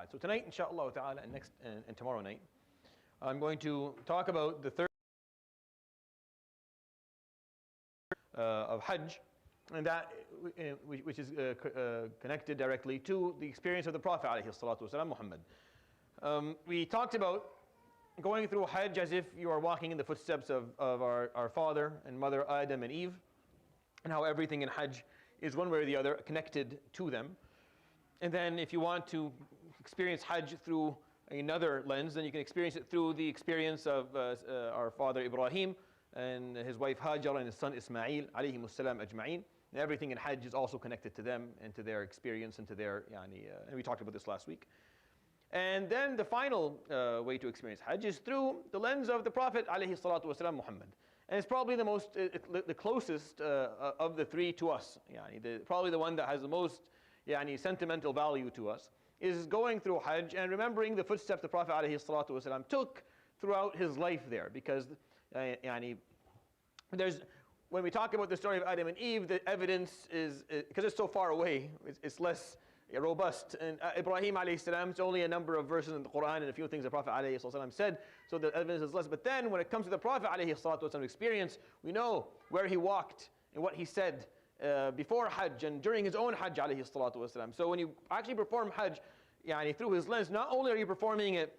Arafat. So tonight, inshallah ta'ala, and tomorrow night, I'm going to talk about the third of Hajj, and that which is connected directly to the experience of the Prophet ﷺ, Muhammad. We talked about going through Hajj as if you are walking in the footsteps of our father and mother Adam and Eve, and how everything in Hajj is one way or the other connected to them. And then if you want to experience Hajj through another lens, then you can experience it through the experience of our father Ibrahim and his wife Hajar and his son Ismail alayhimus salam ajma'in. And everything in Hajj is also connected to them and to their experience and to their and we talked about this last week. And then the final way to experience Hajj is through the lens of the Prophet alayhi salatu wasalam, Muhammad. And it's probably the most, the closest of the three to us. Probably the one that has the most sentimental value to us is going through Hajj and remembering the footsteps the Prophet ﷺ took throughout his life there. Because there's, when we talk about the story of Adam and Eve, the evidence is, because it's so far away, it's less robust. And Ibrahim ﷺ, it's only a number of verses in the Quran and a few things the Prophet ﷺ said, so the evidence is less. But then when it comes to the Prophet ﷺ experience, we know where he walked and what he said before Hajj and during his own Hajj ﷺ. So when you actually perform Hajj through his lens, not only are you performing it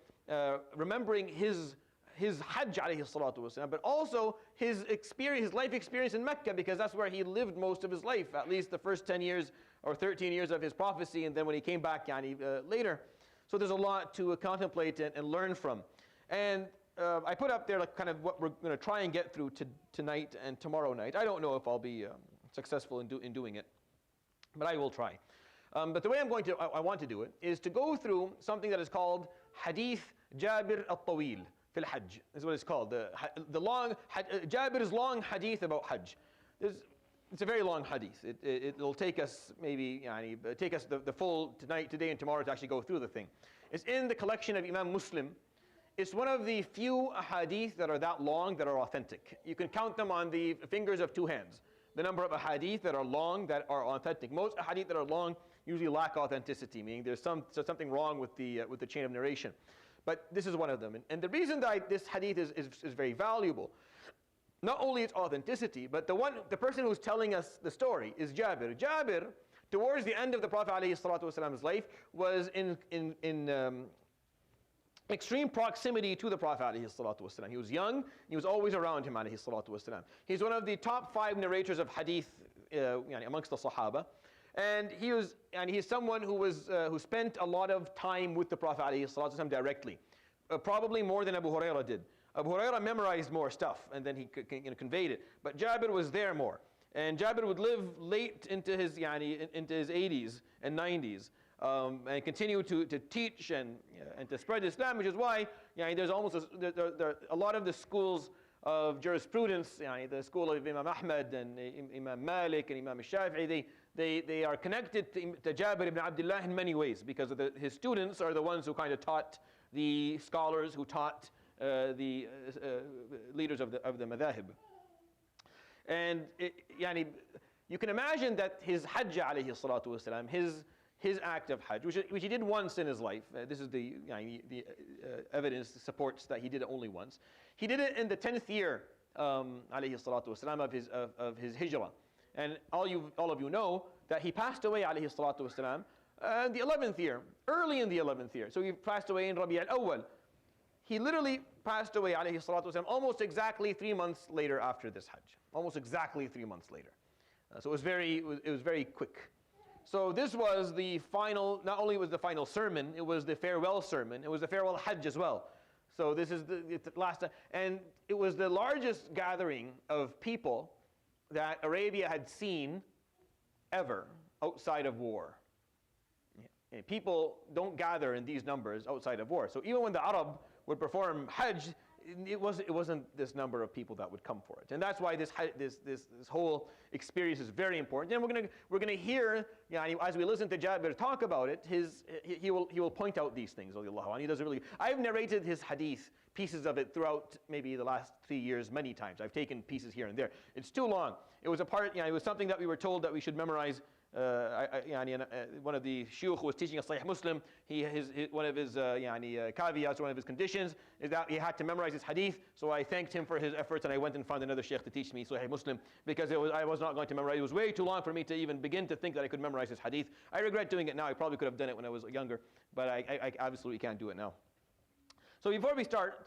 remembering his Hajj ﷺ, but also his experience, his life experience in Mecca, because that's where he lived most of his life, at least the first 10 years or 13 years of his prophecy, and then when he came back later. So there's a lot to contemplate and learn from. And I put up there like kind of what we're going to try and get through tonight and tomorrow night. I don't know if I'll be successful in doing it, but I will try. But the way I want to do it is to go through something that is called Hadith Jabir al-Tawil fil Hajj. Is what it's called. The long Jabir's long hadith about Hajj. It's a very long hadith. It'll take us maybe take us the full today and tomorrow to actually go through the thing. It's in the collection of Imam Muslim. It's one of the few hadith that are that long that are authentic. You can count them on the fingers of two hands. The number of hadith that are long that are authentic. Most hadith that are long usually lack authenticity, meaning there's something wrong with the chain of narration. But this is one of them. And the reason that this hadith is very valuable, not only its authenticity, but the person who's telling us the story is Jabir. Jabir, towards the end of the Prophet ﷺ's life, was in extreme proximity to the Prophet ﷺ. He was young, he was always around him ﷺ. He's one of the top 5 narrators of hadith amongst the Sahaba. And he's someone who spent a lot of time with the Prophet ﷺ directly. Probably more than Abu Hurairah did. Abu Hurairah memorized more stuff and then he conveyed it. But Jabir was there more. And Jabir would live late into his 80s and 90s. And continue to teach and to spread Islam, which is why there's almost a lot of the schools of jurisprudence, the school of Imam Ahmad and Imam Malik and Imam Shafi'i, they are connected to Jabir ibn Abdullah in many ways, because his students are the ones who kind of taught the scholars, who taught the leaders of the madhahib. And you can imagine that his Hajj alayhi salatu wasalam, his act of Hajj, which he did once in his life. This is the evidence supports that he did it only once. He did it in the 10th year, alayhi salatu wasalam, of his hijrah. And all of you know that he passed away, alayhi salatu wasalam, in the 11th year, early in the 11th year. So he passed away in Rabi' al-Awwal. He literally passed away, alayhi salatu wasalam, almost exactly 3 months later after this Hajj. Almost exactly 3 months later. So it was very quick. So this was the final, not only was the final sermon, it was the farewell sermon, it was the farewell Hajj as well. So this is the last time, and it was the largest gathering of people that Arabia had seen ever outside of war. And people don't gather in these numbers outside of war. So even when the Arab would perform Hajj, it wasn't this number of people that would come for it. And that's why this whole experience is very important. And we're gonna hear, as we listen to Jabir talk about it, he will point out these things. He does it really. I've narrated his hadith, pieces of it, throughout maybe the last 3 years many times. I've taken pieces here and there. It's too long. It was a part, it was something that we were told that we should memorize one of the shuyukh who was teaching a Sahih Muslim, one of his caveats, one of his conditions is that he had to memorize his hadith. So I thanked him for his efforts, and I went and found another sheikh to teach me Sahih Muslim, because I was not going to memorize. It was way too long for me to even begin to think that I could memorize his hadith. I regret doing it now. I probably could have done it when I was younger, but I absolutely can't do it now. So before we start,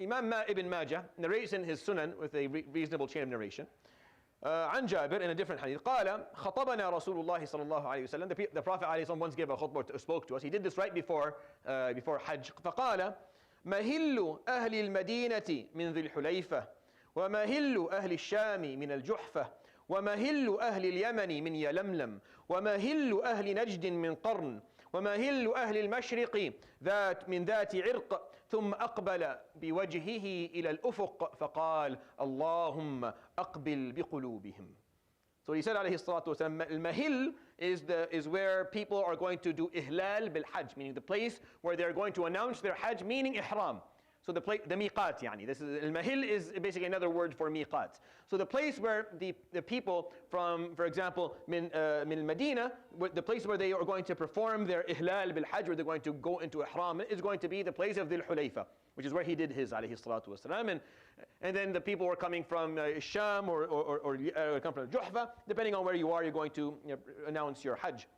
Imam Ibn Majah narrates in his Sunan with a reasonable chain of narration. عن جابر in a different hadith قال خطبنا رسول الله صلى الله عليه وسلم. The Prophet عليه الصلاة والسلام once gave a khutbah, spoke to us. He did this right before Hajj. فقال مهل أهل المدينة من ذي الحليفة ومهل أهل الشام من الجحفة ومهل أهل اليمن من يلملم ومهل أهل نجد من قرن ومهل أهل المشرق من ذات عرق ثم أقبل بوجهه إلى الأفق فقال اللهم أقبل بقلوبهم. So he said عليه الصلاة والسلام, المهل is where people are going to do ihlal bil hajj, meaning the place where they're going to announce their hajj, meaning ihram. So the miqat, this is al-mahil, is basically another word for miqat. So the place where the people from, for example, min Medina, the place where they are going to perform their ihlal bil hajj, where they're going to go into ihram, is going to be the place of Dhul Hulayfa, which is where he did his alayhi salatu wasalam. And then the people who are coming from Sham or come from Juhfa, depending on where you are, you're going to announce your hajj.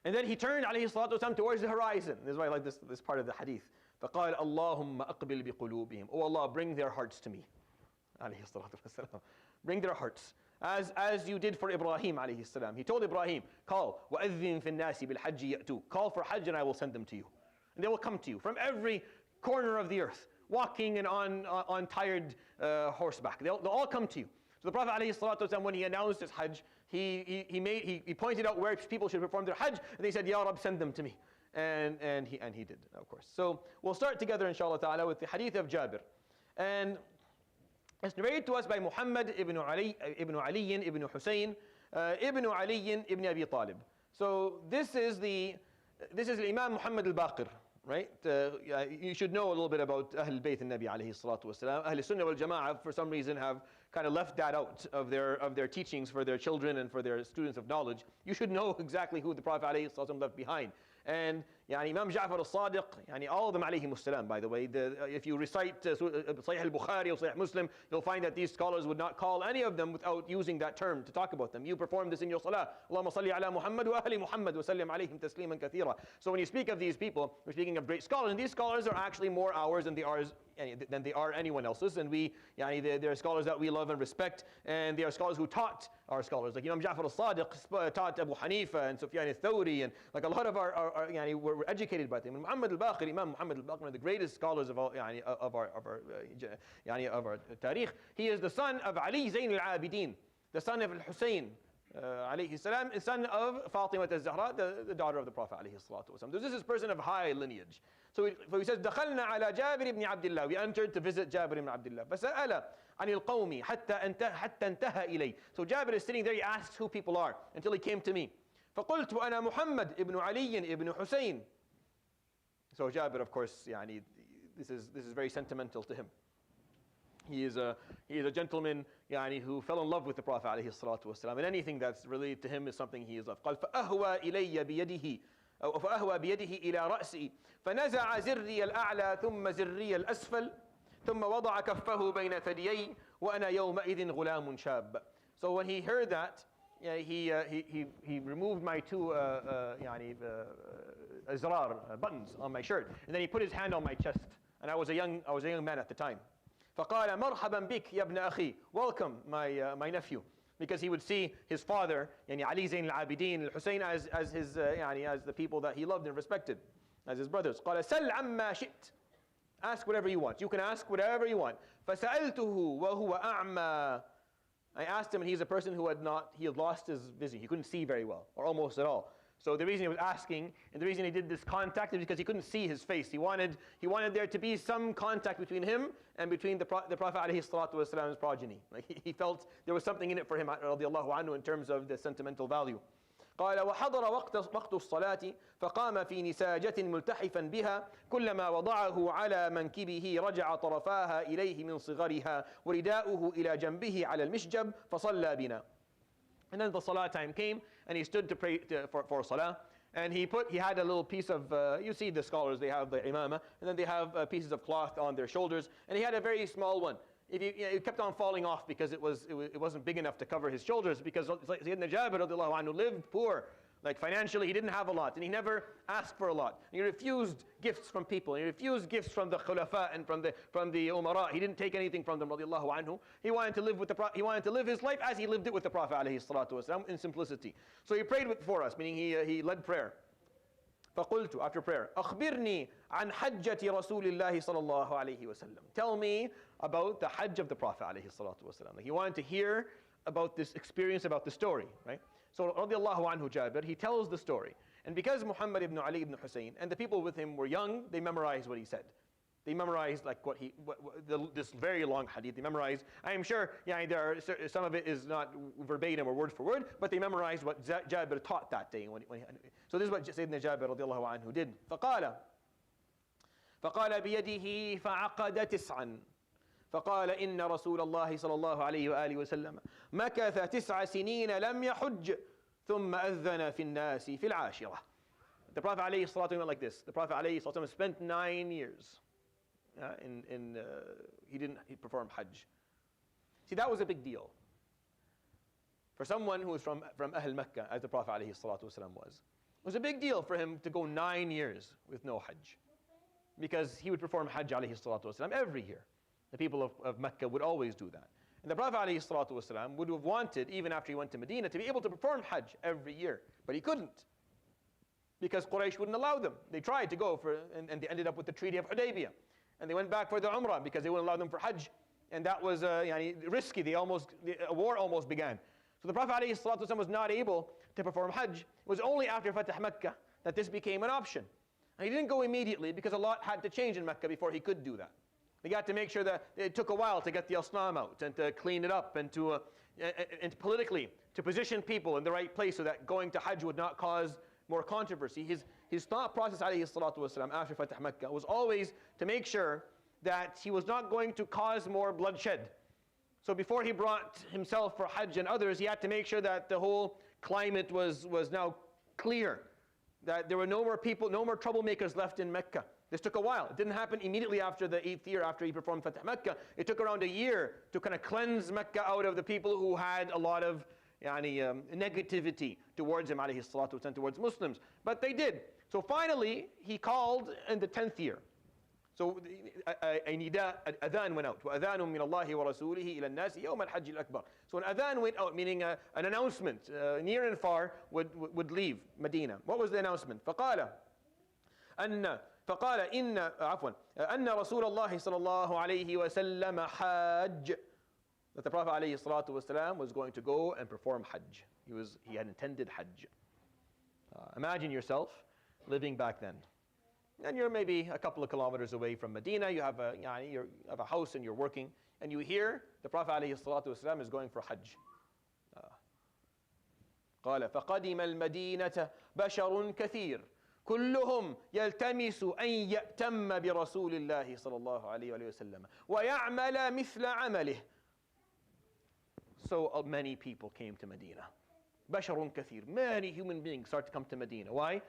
And then he turned alayhi salatu wasalam towards the horizon. This is why I like this part of the hadith. فقال اللهم أقبل بقلوبهم. Oh Allah, bring their hearts to me. عليه الصلاة والسلام. Bring their hearts. As you did for Ibrahim عليه السلام. He told Ibrahim, call وأذن في الناس بالحج يأتوك. Call for Hajj and I will send them to you. And they will come to you from every corner of the earth, walking and on tired horseback. They'll all come to you. So the Prophet عليه الصلاة والسلام, when he announced his Hajj, he pointed out where people should perform their Hajj, and they said, Ya Rab, send them to me. And he did, of course. So we'll start together, inshallah ta'ala, with the hadith of Jabir. And it's narrated to us by Muhammad ibn Ali ibn Hussein ibn Ali ibn Abi Talib. So this is Imam Muhammad al-Baqir, right? You should know a little bit about Ahl al-Bayt al-Nabi alayhi salatu wasalam. Ahl al-Sunnah wal-Jama'ah, for some reason, have kind of left that out of their teachings for their children and for their students of knowledge. You should know exactly who the Prophet alayhi salatu wasalam left behind. And Imam Ja'far al-Sadiq, all of them alayhim as-salam, by the way. If you recite Sahih al-Bukhari or Sahih Muslim, you'll find that these scholars would not call any of them without using that term to talk about them. You perform this in your salah. Allahumma salli ala Muhammad wa ahli Muhammad wa sallim alayhim tasliman kathira. So when you speak of these people, we're speaking of great scholars, and these scholars are actually more ours than they are anyone else's. And they're scholars that we love and respect, and they are scholars who taught our scholars. Like Imam Ja'far al-Sadiq taught Abu Hanifa and Sufyan al-Thawri, and like a lot of our were educated by them. Muhammad al-Baqir, Imam Muhammad al-Baqir, one of the greatest scholars of our tarikh. He is the son of Ali Zayn al-Abidin, the son of al-Hussein alayhi salam, son of Fatima al-Zahra, the daughter of the Prophet alayhi salatu wasalam. This is a person of high lineage. So he says, دخلنا على جابر بن عبد الله. We entered to visit Jabir ibn Abdullah. فسأل عن القوم حتى انتهى إليه. So Jabir is sitting there. He asks who people are until he came to me. فقلت أنا محمد ابن علي ابن حسين. So Jabir, of course, this is very sentimental to him. He is a gentleman who fell in love with the Prophet عليه الصلاة والسلام, and anything that's related to him is something he is of. قال فأهوى إلي بيده أو فأهوى بيده إلى رأسي فنزع زري الأعلى ثم زري الأسفل ثم وضع كفه بين ثديي وأنا يومئذ غلام شاب. So when he heard that, he removed my two azrar, buttons on my shirt, and then he put his hand on my chest, and I was a young man at the time. فقال مرحبا بك يا ابن أخي. Welcome, my nephew. Because he would see his father, Ali Zayn al-Abidin, al-Hussein, as the people that he loved and respected, as his brothers. قال سل عما شئت. Ask whatever you want. You can ask whatever you want. فسألته وهو أعمى. I asked him, and he's a person who had lost his vision. He couldn't see very well, or almost at all. So the reason he was asking, and the reason he did this contact, is because he couldn't see his face. He wanted there to be some contact between him and between the Prophet ﷺ's progeny. Like he felt there was something in it for him, radiallahu anhu, in terms of the sentimental value. قال وحضر وقت الصلاة فقام في نساجة ملتحفا بها كلما وضعه على منكبه رجع طرفاها إليه من صغرها ورداؤه إلى جنبه على المشجب فصلى بنا. And then the salah time came, and he stood to pray for salah. And he had a little piece of, you see the scholars, they have the imamah, and then they have pieces of cloth on their shoulders, and he had a very small one. It kept on falling off because it wasn't big enough to cover his shoulders, because Sayyidina Jabir radiallahu anhu lived poor. Like financially, he didn't have a lot, and he never asked for a lot. He refused gifts from people. He refused gifts from the khulafa and from the umara. He didn't take anything from them, radiallahu anhu. He wanted to live with he wanted to live his life as he lived it with the Prophet alayhi salatu wasalam, in simplicity. So he prayed for us, meaning he led prayer. فقلت, after prayer, أخبرني عن حجة رسول الله صلى الله عليه وسلم. Tell me about the Hajj of the Prophet alayhi salatu wasalam. Like he wanted to hear about this experience, about the story, right? So radiallahu anhu Jabir, he tells the story. And because Muhammad ibn Ali ibn Hussein and the people with him were young, they memorized what he said. They memorized like this very long hadith. They memorized. I am sure, some of it is not verbatim or word for word, but they memorized what Jabir taught that day. So this is what Sayyidina Jabir radiallahu anhu did. فقال بيده فعقد تسعا. فقال إن رسول الله صلى الله عليه وآله وسلم مكث 9 سنين لم يحج ثم أذن في الناس في العاشرة. The Prophet عليه الصلاة والسلام went like this. The Prophet عليه الصلاة والسلام spent 9 years. He performed Hajj. See, that was a big deal. For someone who was from Ahl Mecca, as the Prophet عليه الصلاة والسلام was, it was a big deal for him to go 9 years with no Hajj. Because he would perform Hajj عليه الصلاة والسلام every year. The people of Mecca would always do that. And the Prophet ﷺ would have wanted, even after he went to Medina, to be able to perform Hajj every year. But he couldn't. Because Quraysh wouldn't allow them. They tried to go and they ended up with the Treaty of Hudaybiyah. And they went back for the Umrah because they wouldn't allow them for Hajj. And that was risky. A war almost began. So the Prophet ﷺ was not able to perform Hajj. It was only after Fatah Mecca that this became an option. And he didn't go immediately because a lot had to change in Mecca before he could do that. They got to make sure that it took a while to get the Asnam out and to clean it up and to politically to position people in the right place so that going to Hajj would not cause more controversy. His thought process alayhi salatu wasalam after Fatah Mecca was always to make sure that he was not going to cause more bloodshed. So before he brought himself for Hajj and others, he had to make sure that the whole climate was now clear, that there were no more people, no more troublemakers left in Mecca. This took a while. It didn't happen immediately after the 8th year after he performed Fatah Mecca. It took around a year to kind of cleanse Mecca out of the people who had a lot of negativity towards him, alayhi salatu wasalam, towards Muslims. But they did. So finally, he called in the 10th year. So a nida, adhan went out. وَأَذَانٌ مِّنَ اللَّهِ وَرَسُولِهِ إِلَى النَّاسِ يَوْمَ الْحَجِّ الْأَكْبَرِ. So an adhan went out, meaning an announcement, near and far, would leave Medina. What was the announcement? فقال إن رسول الله صلى الله عليه وسلم حاج. That the Prophet عليه الصلاة والسلام was going to go and perform Hajj. He had intended Hajj. Imagine yourself living back then. And you're maybe a couple of kilometers away from Medina. You have a house and you're working. And you hear the Prophet عليه الصلاة والسلام is going for Hajj. قال فقدم المدينة بشر كثير كلهم يلتمس أن يأتم برسول الله صلى الله عليه وسلم ويعمل مثل عمله. So many people came to Medina. بشر كثير. Many human beings start to come to Medina. Why?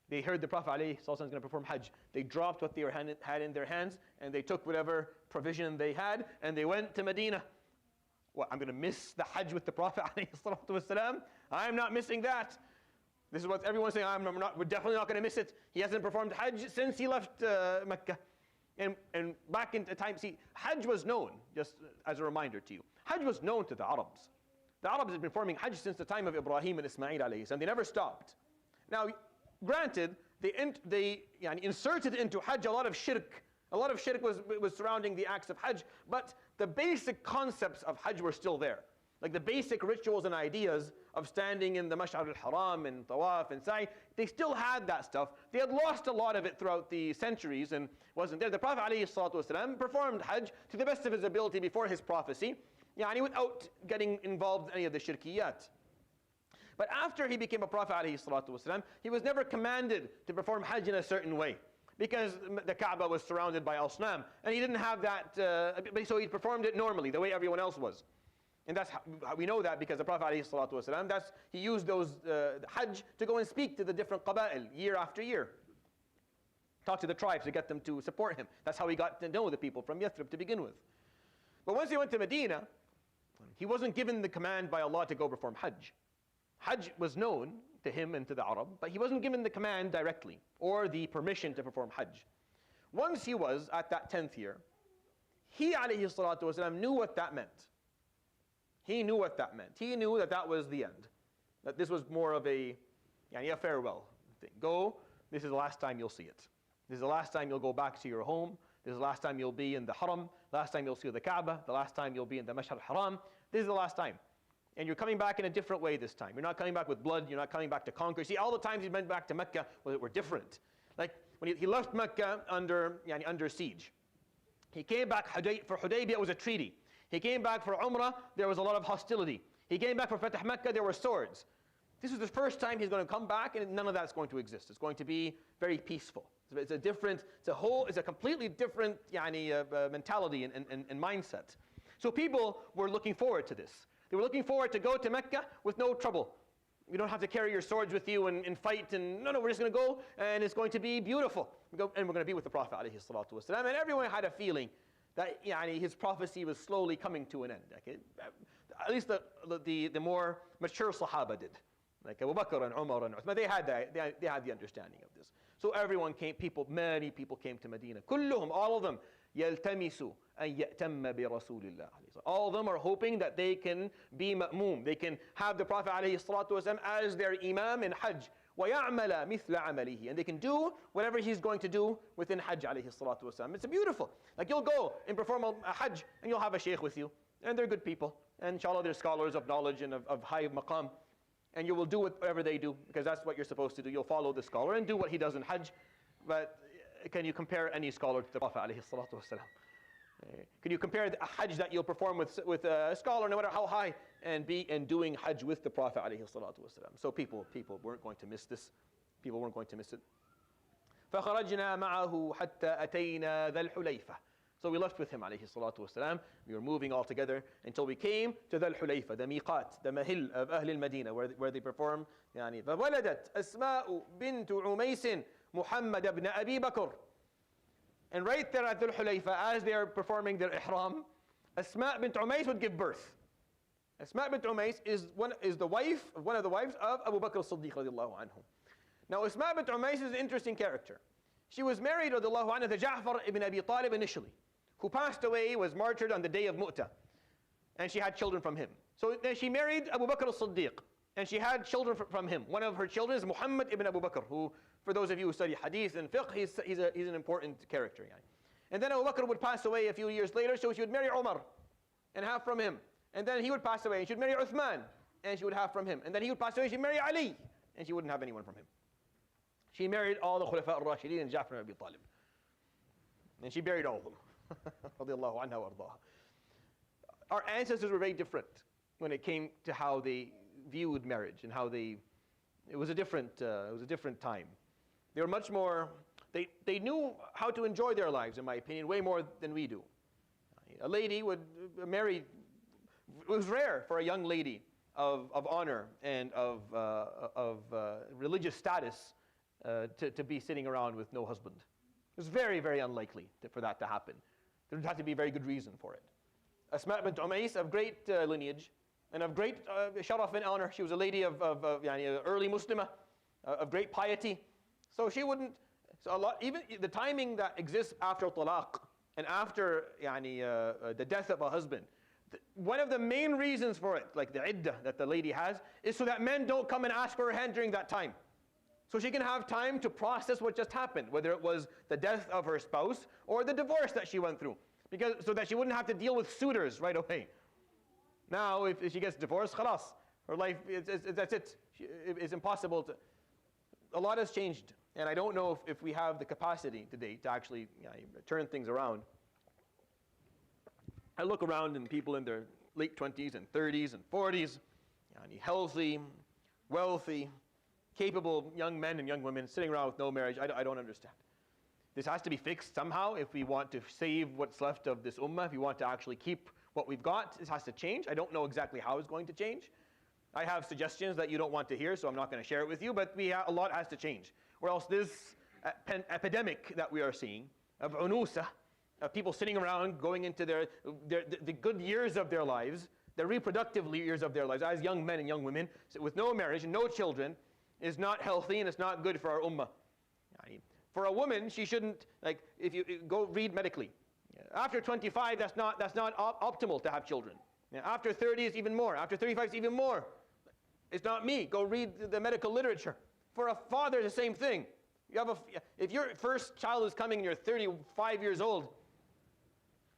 They heard the Prophet ﷺ is going to perform Hajj. They dropped what they had in their hands and they took whatever provision they had and they went to Medina. What, I'm going to miss the Hajj with the Prophet ﷺ? I'm not missing that. This is what everyone's saying. We're definitely not going to miss it. He hasn't performed Hajj since he left Mecca. And back in the time, see, Hajj was known, just as a reminder to you, Hajj was known to the Arabs. The Arabs had been performing Hajj since the time of Ibrahim and Ismail alayhi salam. They never stopped. Now, granted, they inserted into Hajj a lot of shirk. A lot of shirk was surrounding the acts of Hajj, but the basic concepts of Hajj were still there. Like the basic rituals and ideas of standing in the Mash'ar al-Haram and Tawaf and Sa'i, they still had that stuff. They had lost a lot of it throughout the centuries and wasn't there. The Prophet ﷺ performed Hajj to the best of his ability before his prophecy, without getting involved in any of the shirkiyat. But after he became a Prophet ﷺ, he was never commanded to perform Hajj in a certain way, because the Kaaba was surrounded by al-Asnam, and he didn't have that, so he performed it normally, the way everyone else was. And that's how we know that because the Prophet ﷺ, he used those Hajj to go and speak to the different qaba'il year after year. Talk to the tribes to get them to support him. That's how he got to know the people from Yathrib to begin with. But once he went to Medina, he wasn't given the command by Allah to go perform Hajj. Hajj was known to him and to the Arab, but he wasn't given the command directly or the permission to perform Hajj. Once he was at that 10th year, he ﷺ knew what that meant. He knew what that meant. He knew that that was the end. That this was more of a farewell thing. Go, this is the last time you'll see it. This is the last time you'll go back to your home. This is the last time you'll be in the Haram. The last time you'll see the Kaaba. The last time you'll be in the Mash'ar al-Haram. This is the last time. And you're coming back in a different way this time. You're not coming back with blood. You're not coming back to conquer. See, all the times he went back to Mecca were different. Like when he left Mecca under siege. He came back for Hudaybiyah, it was a treaty. He came back for Umrah, there was a lot of hostility. He came back for Fatah Mecca, there were swords. This is the first time he's going to come back, and none of that's going to exist. It's going to be very peaceful. It's a completely different mentality and mindset. So people were looking forward to this. They were looking forward to go to Mecca with no trouble. You don't have to carry your swords with you and fight. And no, we're just going to go, and it's going to be beautiful. And we're going to be with the Prophet ﷺ. And everyone had a feeling that his prophecy was slowly coming to an end. Okay? At least the more mature Sahaba did. Like Abu Bakr and Umar and Uthman, they had the understanding of this. So everyone came, many people came to Medina. كلهم, all of them, يلتمسوا أن يأتم برسول الله. All of them are hoping that they can be ma'moom. They can have the Prophet ﷺ as their imam in Hajj. وَيَعْمَلَ مِثْلَ عَمَلِهِ. And they can do whatever he's going to do within Hajj ﷺ. It's beautiful. Like you'll go and perform a Hajj and you'll have a sheikh with you. And they're good people. And inshallah they're scholars of knowledge and of high maqam. And you will do whatever they do because that's what you're supposed to do. You'll follow the scholar and do what he does in Hajj. But can you compare any scholar to the Prophet ﷺ? Can you compare a Hajj that you'll perform with a scholar, no matter how high, and doing Hajj with the Prophet ﷺ? So people weren't going to miss this. People weren't going to miss it. فَخَرَجْنَا مَعَهُ حَتَّى أَتَيْنَا ذَا الْحُلَيْفَةِ. So we left with him ﷺ. We were moving all together until we came to ذا الحليفة, the miqat, the mahil of Ahl al-Madinah, where they perform. فَوَلَدَتْ أَسْمَاءُ بِنْتُ عُمَيْسٍ مُحَمَّدَ بْنَ أَبِي بَكْرٍ. And right there at Dhul Hulayfa, as they are performing their ihram, Asma bint Umays would give birth. Asma bint Umays is one of the wives of Abu Bakr as-Siddiq radiallahu anhu. Now Asma bint Umays is an interesting character. She was married radiallahu anhu to Ja'far ibn Abi Talib initially, who passed away, was martyred on the day of Mu'tah. And she had children from him. So then she married Abu Bakr as-Siddiq, and she had children from him. One of her children is Muhammad ibn Abu Bakr, who, for those of you who study hadith and fiqh, he's an important character. And then Abu Bakr would pass away a few years later, so she would marry Umar and have from him. And then he would pass away, and she would marry Uthman, and she would have from him. And then he would pass away, and she would marry Ali, and she wouldn't have anyone from him. She married all the Khulafa al-Rashidin and Ja'far ibn Abi Talib. And she buried all of them. Radiallahu anha wa ardaha. Our ancestors were very different when it came to how they viewed marriage and how it was a different time. They were much more, they knew how to enjoy their lives, in my opinion, way more than we do. A lady would marry, it was rare for a young lady of honor and of religious status to be sitting around with no husband. It was very, very unlikely for that to happen. There would have to be a very good reason for it. Asma bint Umays, of great lineage and of great sharaf and honor. She was a lady of early Muslimah, of great piety. So she wouldn't, even the timing that exists after talaq and after the death of a husband, one of the main reasons for it, like the iddah that the lady has, is so that men don't come and ask for her hand during that time. So she can have time to process what just happened, whether it was the death of her spouse or the divorce that she went through, so that she wouldn't have to deal with suitors right away. Now, if she gets divorced, khalas, her life, that's it. It's impossible to. A lot has changed, and I don't know if we have the capacity today to actually turn things around. I look around and people in their late 20s and 30s and 40s, healthy, wealthy, capable young men and young women sitting around with no marriage. I don't understand. This has to be fixed somehow if we want to save what's left of this ummah, if we want to actually keep What we've got has to change. I don't know exactly how it's going to change. I have suggestions that you don't want to hear, so I'm not going to share it with you, but a lot has to change. Or else this epidemic that we are seeing of unusa, of people sitting around going into the good years of their lives, the reproductive years of their lives, as young men and young women, with no marriage and no children, is not healthy and it's not good for our ummah. For a woman, she shouldn't, like, if you go read medically, after 25, that's not optimal to have children. After 30 is even more. After 35 is even more. It's not me. Go read the medical literature. For a father, the same thing. If your first child is coming and you're 35 years old,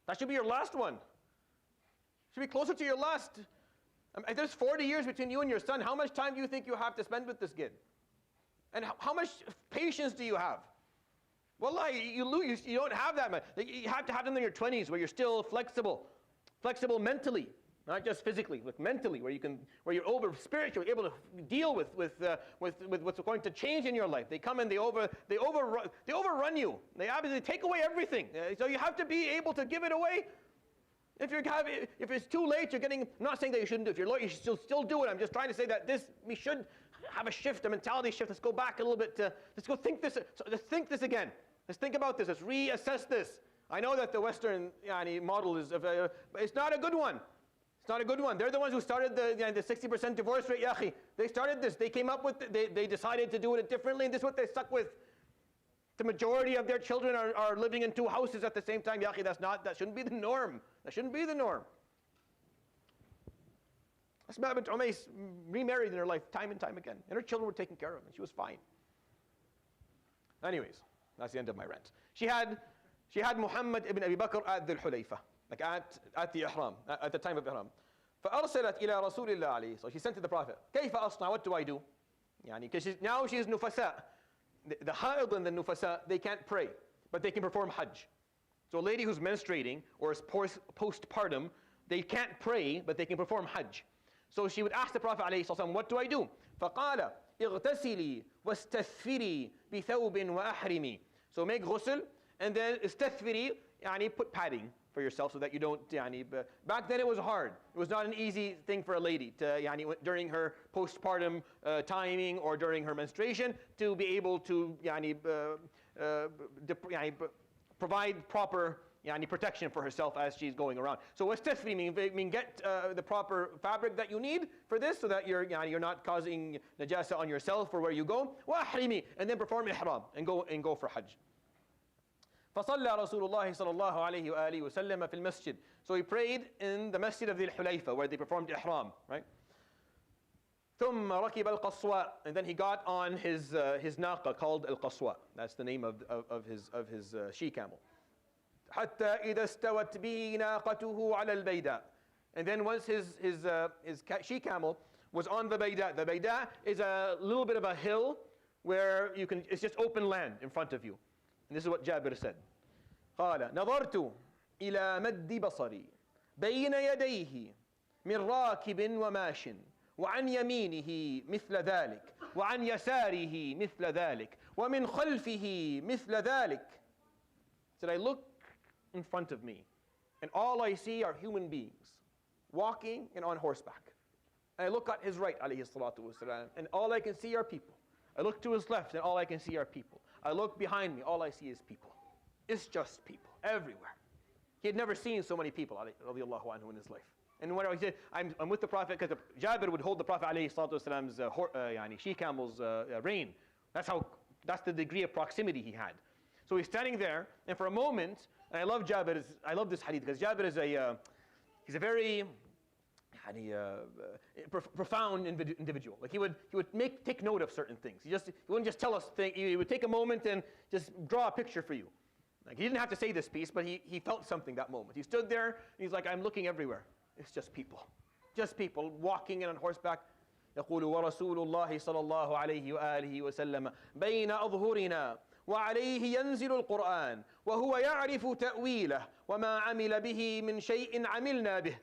that should be your last one. Should be closer to your last. If there's 40 years between you and your son, how much time do you think you have to spend with this kid? And how much patience do you have? Wallahi, you don't have that much. You have to have them in your 20s where you're still flexible mentally, not just physically, but mentally, where you're over spiritually, able to deal with what's going to change in your life. They come and they overrun you. They obviously take away everything. So you have to be able to give it away. If it's too late, I'm not saying that you shouldn't do it. If you're late, you should still do it. I'm just trying to say that we should have a mentality shift. Let's go back a little bit. Let's go think this. Let's think this again. Let's think about this. Let's reassess this. I know that the Western model is, it's not a good one. It's not a good one. They're the ones who started the 60% divorce rate. Yahi. They started this. They came up with they decided to do it differently, and this is what they stuck with. The majority of their children are living in two houses at the same time. Yahi, that shouldn't be the norm. That shouldn't be the norm. Asma bint Umays remarried in her life time and time again, and her children were taken care of, and she was fine. Anyways, that's the end of my rant. She had Muhammad ibn Abi Bakr at Dhul Hulayfa, like at the Ihram, at the time of Ihram. فأرسلت إلى رسول الله عليه. So she sent to the Prophet. كيف أصنع? What do I do? Because now she is nufasa. The haid and the nufasa, they can't pray, but they can perform Hajj. So a lady who's menstruating or is postpartum, they can't pray, but they can perform Hajj. So she would ask the Prophet ﷺ, what do I do? فقال اغتسلي واستثفري بثوب وأحرمي. So make ghusl and then استثفري, put padding for yourself so that you don't, back then it was hard. It was not an easy thing for a lady to, during her postpartum timing or during her menstruation to be able to, provide proper protection for herself as she's going around. So wastafri mean get the proper fabric that you need for this so that you're not causing najasa on yourself or where you go. Wahrimi, and then perform ihram and go for Hajj. فصلى رسول الله صلى الله عليه وآله وسلم في المسجد. So he prayed in the Masjid of Dhul Hulayfa where they performed ihram, right? ثم ركب القصواء, and then he got on his naqa called al-qaswa. That's the name of his she camel. حتى إذا استوت به ناقته على البيداء. And then once his she camel was on the Bayda. The Bayda is a little bit of a hill where it's just open land in front of you. And this is what Jabir said. قال نظرت إلى مد بصري بين يديه من راكب وماش وعن يمينه مثل ذلك وعن يساره مثل ذلك ومن خلفه مثل ذلك. Said I look in front of me and all I see are human beings walking and on horseback. And I look at his right alayhi salatu wasalam, and all I can see are people. I look to his left and all I can see are people. I look behind me, all I see is people. It's just people everywhere. He had never seen so many people radiallahu anhu in his life. And when I said, I'm with the Prophet, because Jabir would hold the Prophet ﷺ's she camel's rein. That's the degree of proximity he had. So he's standing there, and for a moment, and I love Jabir. I love this hadith because Jabir is he's a very profound individual. Like he would take note of certain things. He wouldn't just tell us things. He would take a moment and just draw a picture for you. Like he didn't have to say this piece, but he felt something that moment. He stood there, and he's like, I'm looking everywhere. It's just people walking in on horseback. يقول ورسول الله صلى الله عليه وآله وسلم بين أظهرنا وعليه ينزل القرآن وهو يعرف تأويله وما عمل به من شيء عملنا به.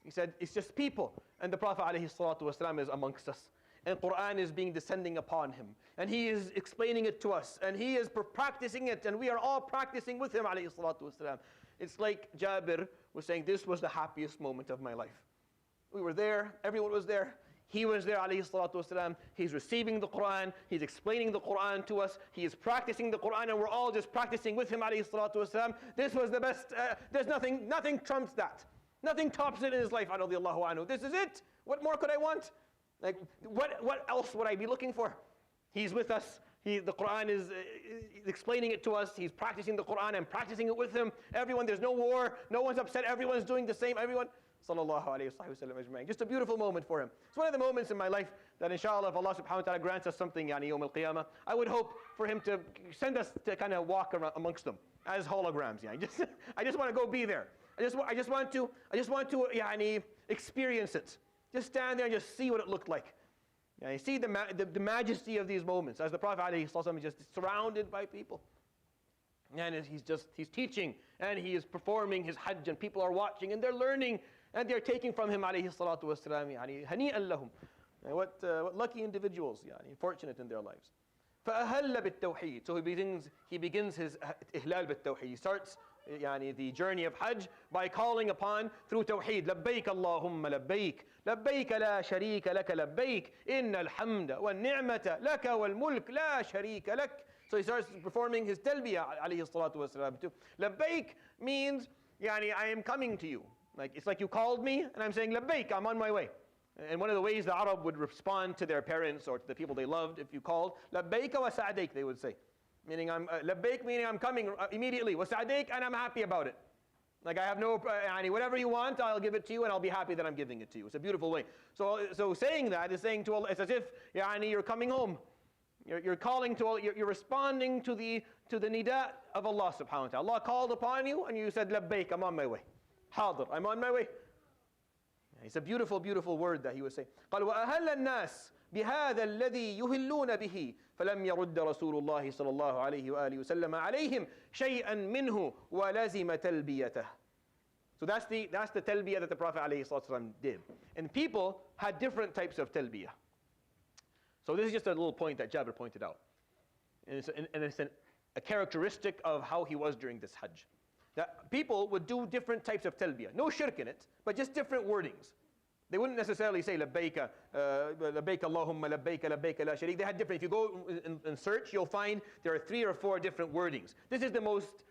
He said, it's just people. And the Prophet ﷺ is amongst us. and Quran is being descending upon him, and he is explaining it to us, and he is practicing it, and we are all practicing with him, alayhi salatu wasalam. It's like Jabir was saying, this was the happiest moment of my life. We were there, everyone was there. He was there, alayhi salatu wasalam. He's receiving the Quran, he's explaining the Quran to us, he is practicing the Quran, and we're all just practicing with him, alayhi salatu wasalam. This was the best, there's nothing trumps that. Nothing tops it in his life, radiallahu anhu. This is it. What more could I want? Like, what else would I be looking for? He's with us. The Quran is explaining it to us. He's practicing the Quran and practicing it with him. Everyone, there's no war. No one's upset. Everyone's doing the same. Everyone. Sallallahu alayhi wa sallam ajma'in. Just a beautiful moment for him. It's one of the moments in my life that inshallah, if Allah subhanahu wa ta'ala grants us something, yani yawm al-qiyamah, I would hope for him to send us to kind of walk around amongst them as holograms. Yani. I just want to go be there. I just want to yani, experience it. Just stand there and just see what it looked like. You see the majesty of these moments as the Prophet ﷺ is just surrounded by people. And he's teaching and he is performing his Hajj and people are watching and they're learning and they're taking from him alayhi salatu wasalam. Hani'an lahum. What lucky individuals, fortunate in their lives. فَأَهَلَّ بِالتَّوْحِيدِ. So he begins his ihlal bit-tawheed. He starts the journey of Hajj by calling upon through Tawheed. لبيك اللهم لبيك لبيك لا شريك لك لبيك إن الحمد والنعمة لك والملك لا شريك لك. So he starts performing his talbiyah alayhi salatu wasalam too. Labbaik means I am coming to you. It's like you called me and I'm saying labbaik, I'm on my way. And one of the ways the Arab would respond to their parents or to the people they loved, if you called, labbaik wa sa'daik, they would say. Meaning labbaik meaning I'm coming immediately. Wa sa'daik, and I'm happy about it. Like I have no, whatever you want, I'll give it to you and I'll be happy that I'm giving it to you. It's a beautiful way. So saying that is saying to Allah, it's as if you're coming home. You're calling to, you're responding to the nida of Allah subhanahu wa ta'ala. Allah called upon you and you said, labbaik, I'm on my way. Hadir, I'm on my way. It's a beautiful, beautiful word that he was saying. قال وأهل الناس بهذا الذي يهلون به فلم يرد رسول الله صلى الله عليه وآله وسلم عليهم شيئا منه ولزم تلبيته. So that's the talbiyah that the Prophet ﷺ did. And people had different types of talbiyah. So this is just a little point that Jabir pointed out. And it's a characteristic of how he was during this Hajj. That people would do different types of talbiyah. No shirk in it, but just different wordings. They wouldn't necessarily say labbaika, labbaika Allahumma labbaika, labbaika la sharik. They had different. If you go and search, you'll find there are 3 or 4 different wordings. This is the most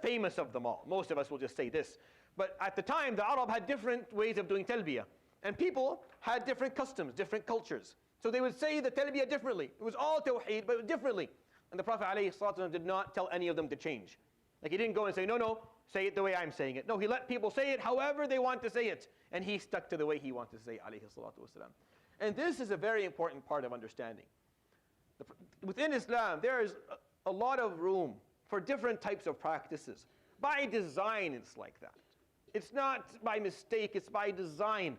famous of them all. Most of us will just say this. But at the time, the Arab had different ways of doing talbiyah. And people had different customs, different cultures. So they would say the talbiyah differently. It was all tawheed, but differently. And the Prophet ﷺ did not tell any of them to change. Like he didn't go and say, no, say it the way I'm saying it. No, he let people say it however they want to say it. And he stuck to the way he wanted to say it, alayhi salatu wasalam. And this is a very important part of understanding. Within Islam, there is a lot of room for different types of practices. By design, it's like that. It's not by mistake, it's by design.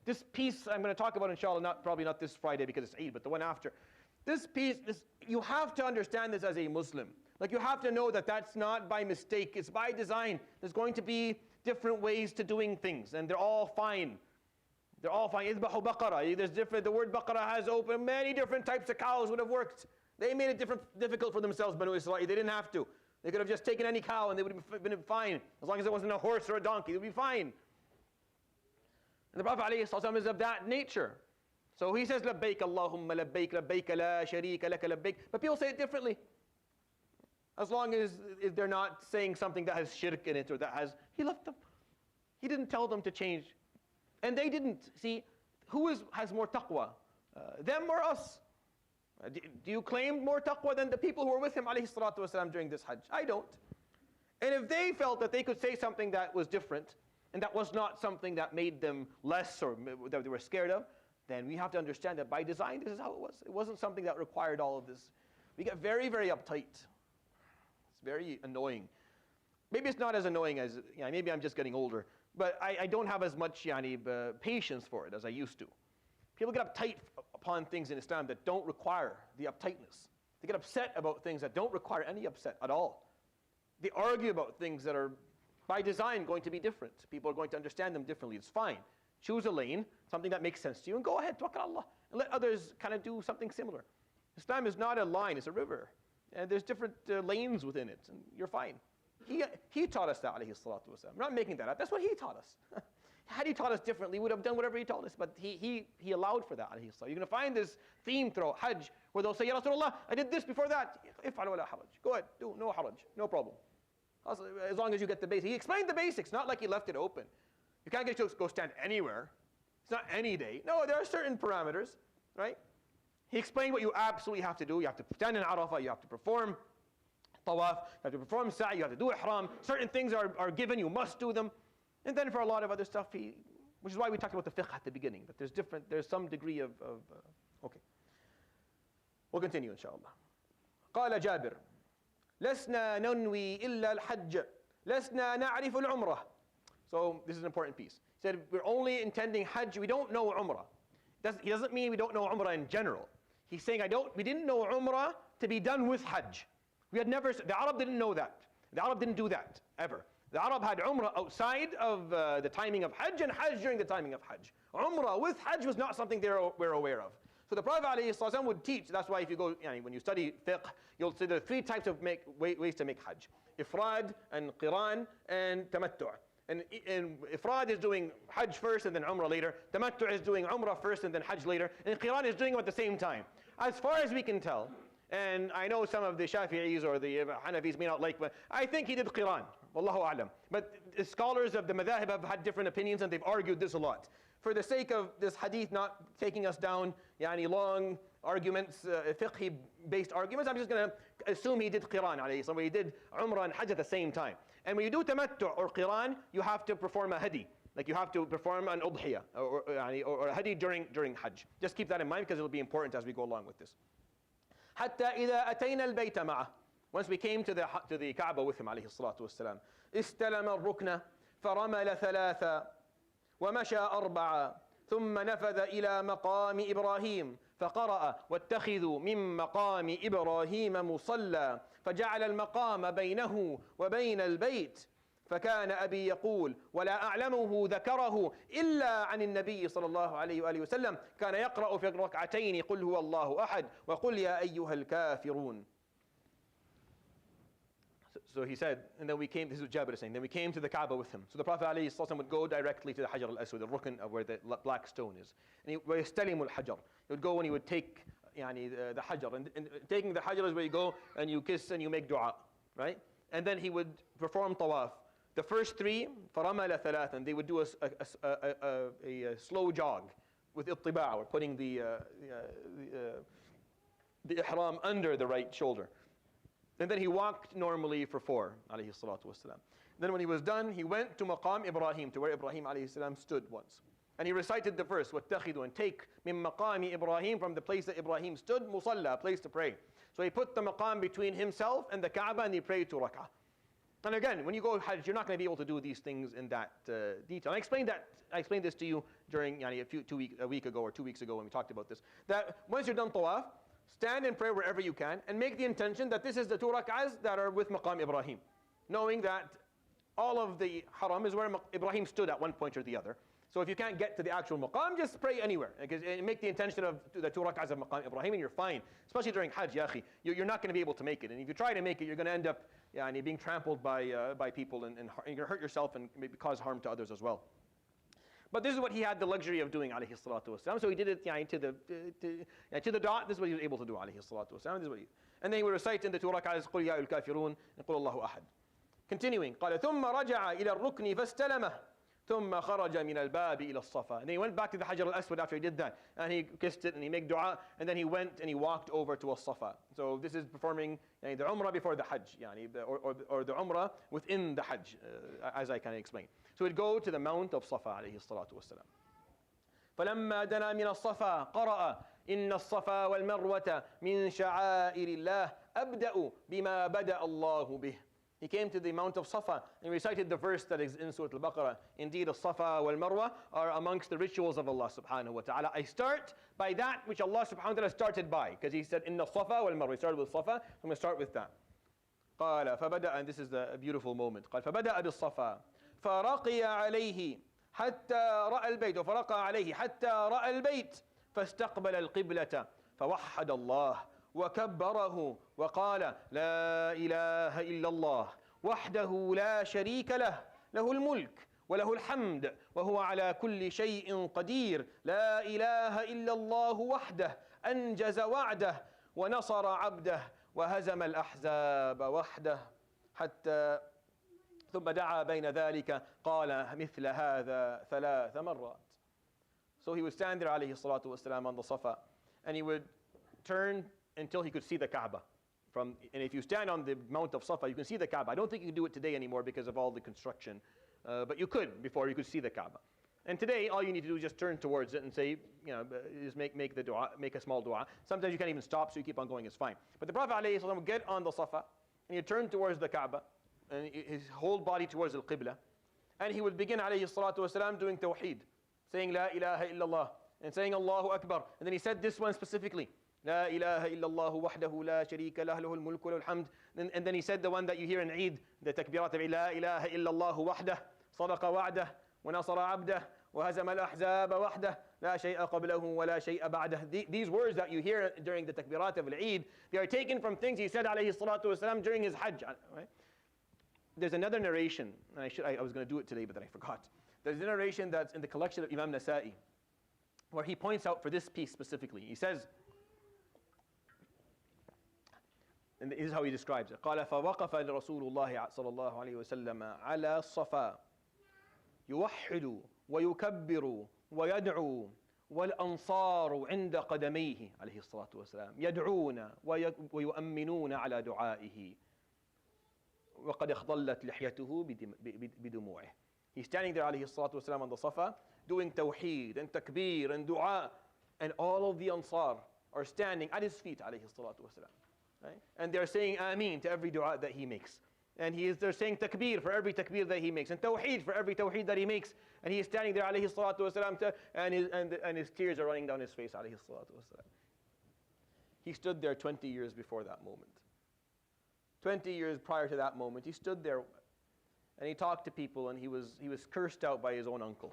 This piece I'm going to talk about, inshallah, probably not this Friday because it's Eid, but the one after. This piece, you have to understand this as a Muslim. Like you have to know that that's not by mistake, it's by design. There's going to be different ways to doing things, and they're all fine. They're all fine. Idbahu baqara. There's different. The word baqara has open. Many different types of cows would have worked. They made it difficult for themselves, Banu Israel. They didn't have to. They could have just taken any cow and they would have been fine. As long as it wasn't a horse or a donkey, they would be fine. And the Prophet ﷺ is of that nature. So he says, labbaik Allahumma labbaik, labbaik la sharika laka labbaik. But people say it differently. As long as they're not saying something that has shirk in it or that has, he left them. He didn't tell them to change. And they didn't. See, who has more taqwa? Them or us? Do you claim more taqwa than the people who were with him alayhi salatu wasalam during this Hajj? I don't. And if they felt that they could say something that was different, and that was not something that made them less or that they were scared of, then we have to understand that by design, this is how it was. It wasn't something that required all of this. We get very, very uptight. It's very annoying. Maybe it's not as annoying as, maybe I'm just getting older, but I don't have as much patience for it as I used to. People get uptight upon things in Islam that don't require the uptightness. They get upset about things that don't require any upset at all. They argue about things that are by design going to be different. People are going to understand them differently. It's fine. Choose a lane, something that makes sense to you, and go ahead, tawakkal Allah. And let others kind of do something similar. Islam is not a line, it's a river. And there's different lanes within it, and you're fine. He taught us that, alayhi salatu wasalam. I'm not making that up, that's what he taught us. Had he taught us differently, we would have done whatever he taught us, but he allowed for that, alayhi salatu. You're going to find this theme throughout Hajj, where they'll say, Ya Rasulullah, I did this before that. If'al wala haraj. Go ahead, do, no haraj, no problem. As long as you get the basics. He explained the basics, not like he left it open. You can't get to go stand anywhere. It's not any day. No, there are certain parameters, right? He explained what you absolutely have to do. You have to stand in Arafat, you have to perform tawaf, you have to perform sa'i, you have to do ihram. Certain things are given, you must do them. And then for a lot of other stuff, which is why we talked about the fiqh at the beginning, that there's some degree of okay. We'll continue inshallah. قال جابر لسنا ننوي إلا الحج لسنا نعرف العمرة. So this is an important piece. He said we're only intending Hajj, we don't know Umrah. He doesn't mean we don't know Umrah in general. He's saying we didn't know Umrah to be done with Hajj. The Arab didn't know that. The Arab didn't do that, ever. The Arab had Umrah outside of the timing of Hajj and Hajj during the timing of Hajj. Umrah with Hajj was not something they were aware of. So the Prophet ﷺ would teach, that's why if you go, when you study fiqh, you'll see there are three types of ways to make Hajj. Ifrad and Qiran and Tamattu'. And Ifrad is doing Hajj first and then Umrah later. Tamattu' is doing Umrah first and then Hajj later. And Qiran is doing them at the same time. As far as we can tell, and I know some of the Shafi'is or the Hanafis may not like, but I think he did Qiran. Wallahu a'lam. But the scholars of the madhahib have had different opinions and they've argued this a lot. For the sake of this hadith not taking us down long arguments, fiqh-based arguments, I'm just going to assume he did Qiran alayhi salam, where he did Umrah and Hajj at the same time. And when you do Tamattu' or Qiran, you have to perform a hadi. Like you have to perform an udhiyah or a hadi during Hajj. Just keep that in mind because it will be important as we go along with this. حتى إذا أتينا البيت معه. Once we came to the Kaaba with him عليه الصلاة والسلام. استلم الركن فرمل ثلاثا ومشى أربعا ثم نفذ إلى مقام إبراهيم فقرأ واتخذوا من مقام إبراهيم مصلى فجعل المقام بينه وبين البيت فكان أبي يقول ولا أعلمه ذكره إلا عن النبي صلى الله عليه وآله وسلم كان يقرأ في الركعتين قل هو الله أحد وقل يا أيها الكافرون. So he said, and then we came, this is what Jabir is saying, then we came to the Kaaba with him. So the Prophet ﷺ would go directly to the Hajar al-Aswad, the rukn of where the black stone is. And he would go and he would take the Hajar. And taking the Hajar is where you go and you kiss and you make dua, right? And then he would perform tawaf. The first three, فَرَمَلَ ثَلَاثًا, and they would do a slow jog with ittiba', or putting the ihram under the right shoulder. And then he walked normally for 4, alayhi salatu wasalam. Then when he was done, he went to Maqam Ibrahim, to where Ibrahim alayhi salam stood once. And he recited the verse, وَاتَّخِذُوا, and take min maqami Ibrahim, from the place that Ibrahim stood, musalla, a place to pray. So he put the maqam between himself and the Kaaba and he prayed 2 rak'ah. And again, when you go Hajj, you're not going to be able to do these things in that detail. I explained this to you during a week ago or 2 weeks ago when we talked about this. That once you're done tawaf, stand and pray wherever you can and make the intention that this is the 2 rak'ahs that are with Maqam Ibrahim. Knowing that all of the haram is where Ibrahim stood at one point or the other. So if you can't get to the actual maqam, just pray anywhere. And make the intention of the 2 rak'ahs of Maqam Ibrahim and you're fine. Especially during Hajj, ya akhi. You're not going to be able to make it. And if you try to make it, you're going to end up being trampled by people and you're going to hurt yourself and maybe cause harm to others as well. But this is what he had the luxury of doing, alayhi salatu wasalam. So he did it to the dot. This is what he was able to do, alayhi salatu wasalam. And then he would recite in the 2 rak'ahs, قُلْ يَا الْكَافِرُونَ and قُلْ اللَّهُ أَحَدٌ. Continuing, قال ثم رجع إلى الركن فاستلمه ثم خرج من الباب إلى الصفا. And then he went back to the Hajar al-Aswad after he did that. And he kissed it and he made dua. And then he went and he walked over to al-Safa. So this is performing the Umrah before the Hajj. Or the Umrah within the Hajj, as I can explain. So he'd go to the Mount of Safa عليه الصلاة والسلام. فلما دنا من الصفا قرأ إن الصفا والمروة من شعائر الله أبدأ بما بدأ الله به. He came to the Mount of Safa and recited the verse that is in Surah Al-Baqarah. Indeed, the-Safa wal-Marwa are amongst the rituals of Allah subhanahu wa ta'ala. I start by that which Allah subhanahu wa ta'ala started by. Because he said, Inna Safa wal-Marwa. He started with Safa. I'm going to start with that. قال فبدأ, and this is a beautiful moment. قال فبدأ بالصفا فرقي عليه حتى رأى البيت وفرق عليه حتى رأى البيت فاستقبل القبلة فوحد الله وكبره وقال لا إله إلا الله وحده لا شريك له له الملك وله الحمد وهو على كل شيء قدير لا إله إلا الله وحده أنجز وعده ونصر عبده وهزم الأحزاب وحده حتى ثم دعا بين ذلك قال مثل هذا 3 مرات. So he would stand there عليه الصلاة والسلام on the Safa and he would turn until he could see the Kaaba. And if you stand on the Mount of Safa, you can see the Kaaba. I don't think you can do it today anymore because of all the construction, but you could before. You could see the Kaaba. And today, all you need to do is just turn towards it and say, just make the dua, make a small dua. Sometimes you can't even stop, so you keep on going, it's fine. But the Prophet ﷺ would get on the Safa, and he'd turn towards the Kaaba, and his whole body towards the Qibla, and he would begin ﷺ doing Tawheed, saying La ilaha illallah, and saying Allahu Akbar. And then he said this one specifically, La ilaha illallah wahdahu la sharika lah lahul mulku wa lahul hamd. And then he said the one that you hear in Eid, the takbirat of La ilaha illallah wahdah, sadaqa wa'dah, ونصر عبده وهزم الأحزاب وحده لا شيء قبله ولا شيء بعده. These words that you hear during the takbirat of Eid, they are taken from things he said عليه الصلاة والسلام during his Hajj. Right? There's another narration, and I was going to do it today, but then I forgot. There's a narration that's in the collection of Imam Nasa'i, where he points out for this piece specifically. He says, and this is how he describes it. قال فوقف رسول الله صلى الله عليه وسلم على الصفا يوحد ويكبر ويدعو والأنصار عند قدميه عليه الصلاة والسلام يدعون ويؤمنون على دعائه وقد اخضلت لحيته بدموعه. He's standing there عليه الصلاة والسلام on the Safa doing tawheed and takbir and dua, and all of the Ansar are standing at his feet عليه الصلاة والسلام, right? And they're saying Ameen to every dua that he makes. And they're saying takbir for every takbir that he makes, and tawheed for every tawheed that he makes. And he is standing there, alayhi salatu wasalam, and his tears are running down his face, alayhi salatu wasalam. He stood there 20 years before that moment. 20 years prior to that moment, he stood there and he talked to people, and he was cursed out by his own uncle.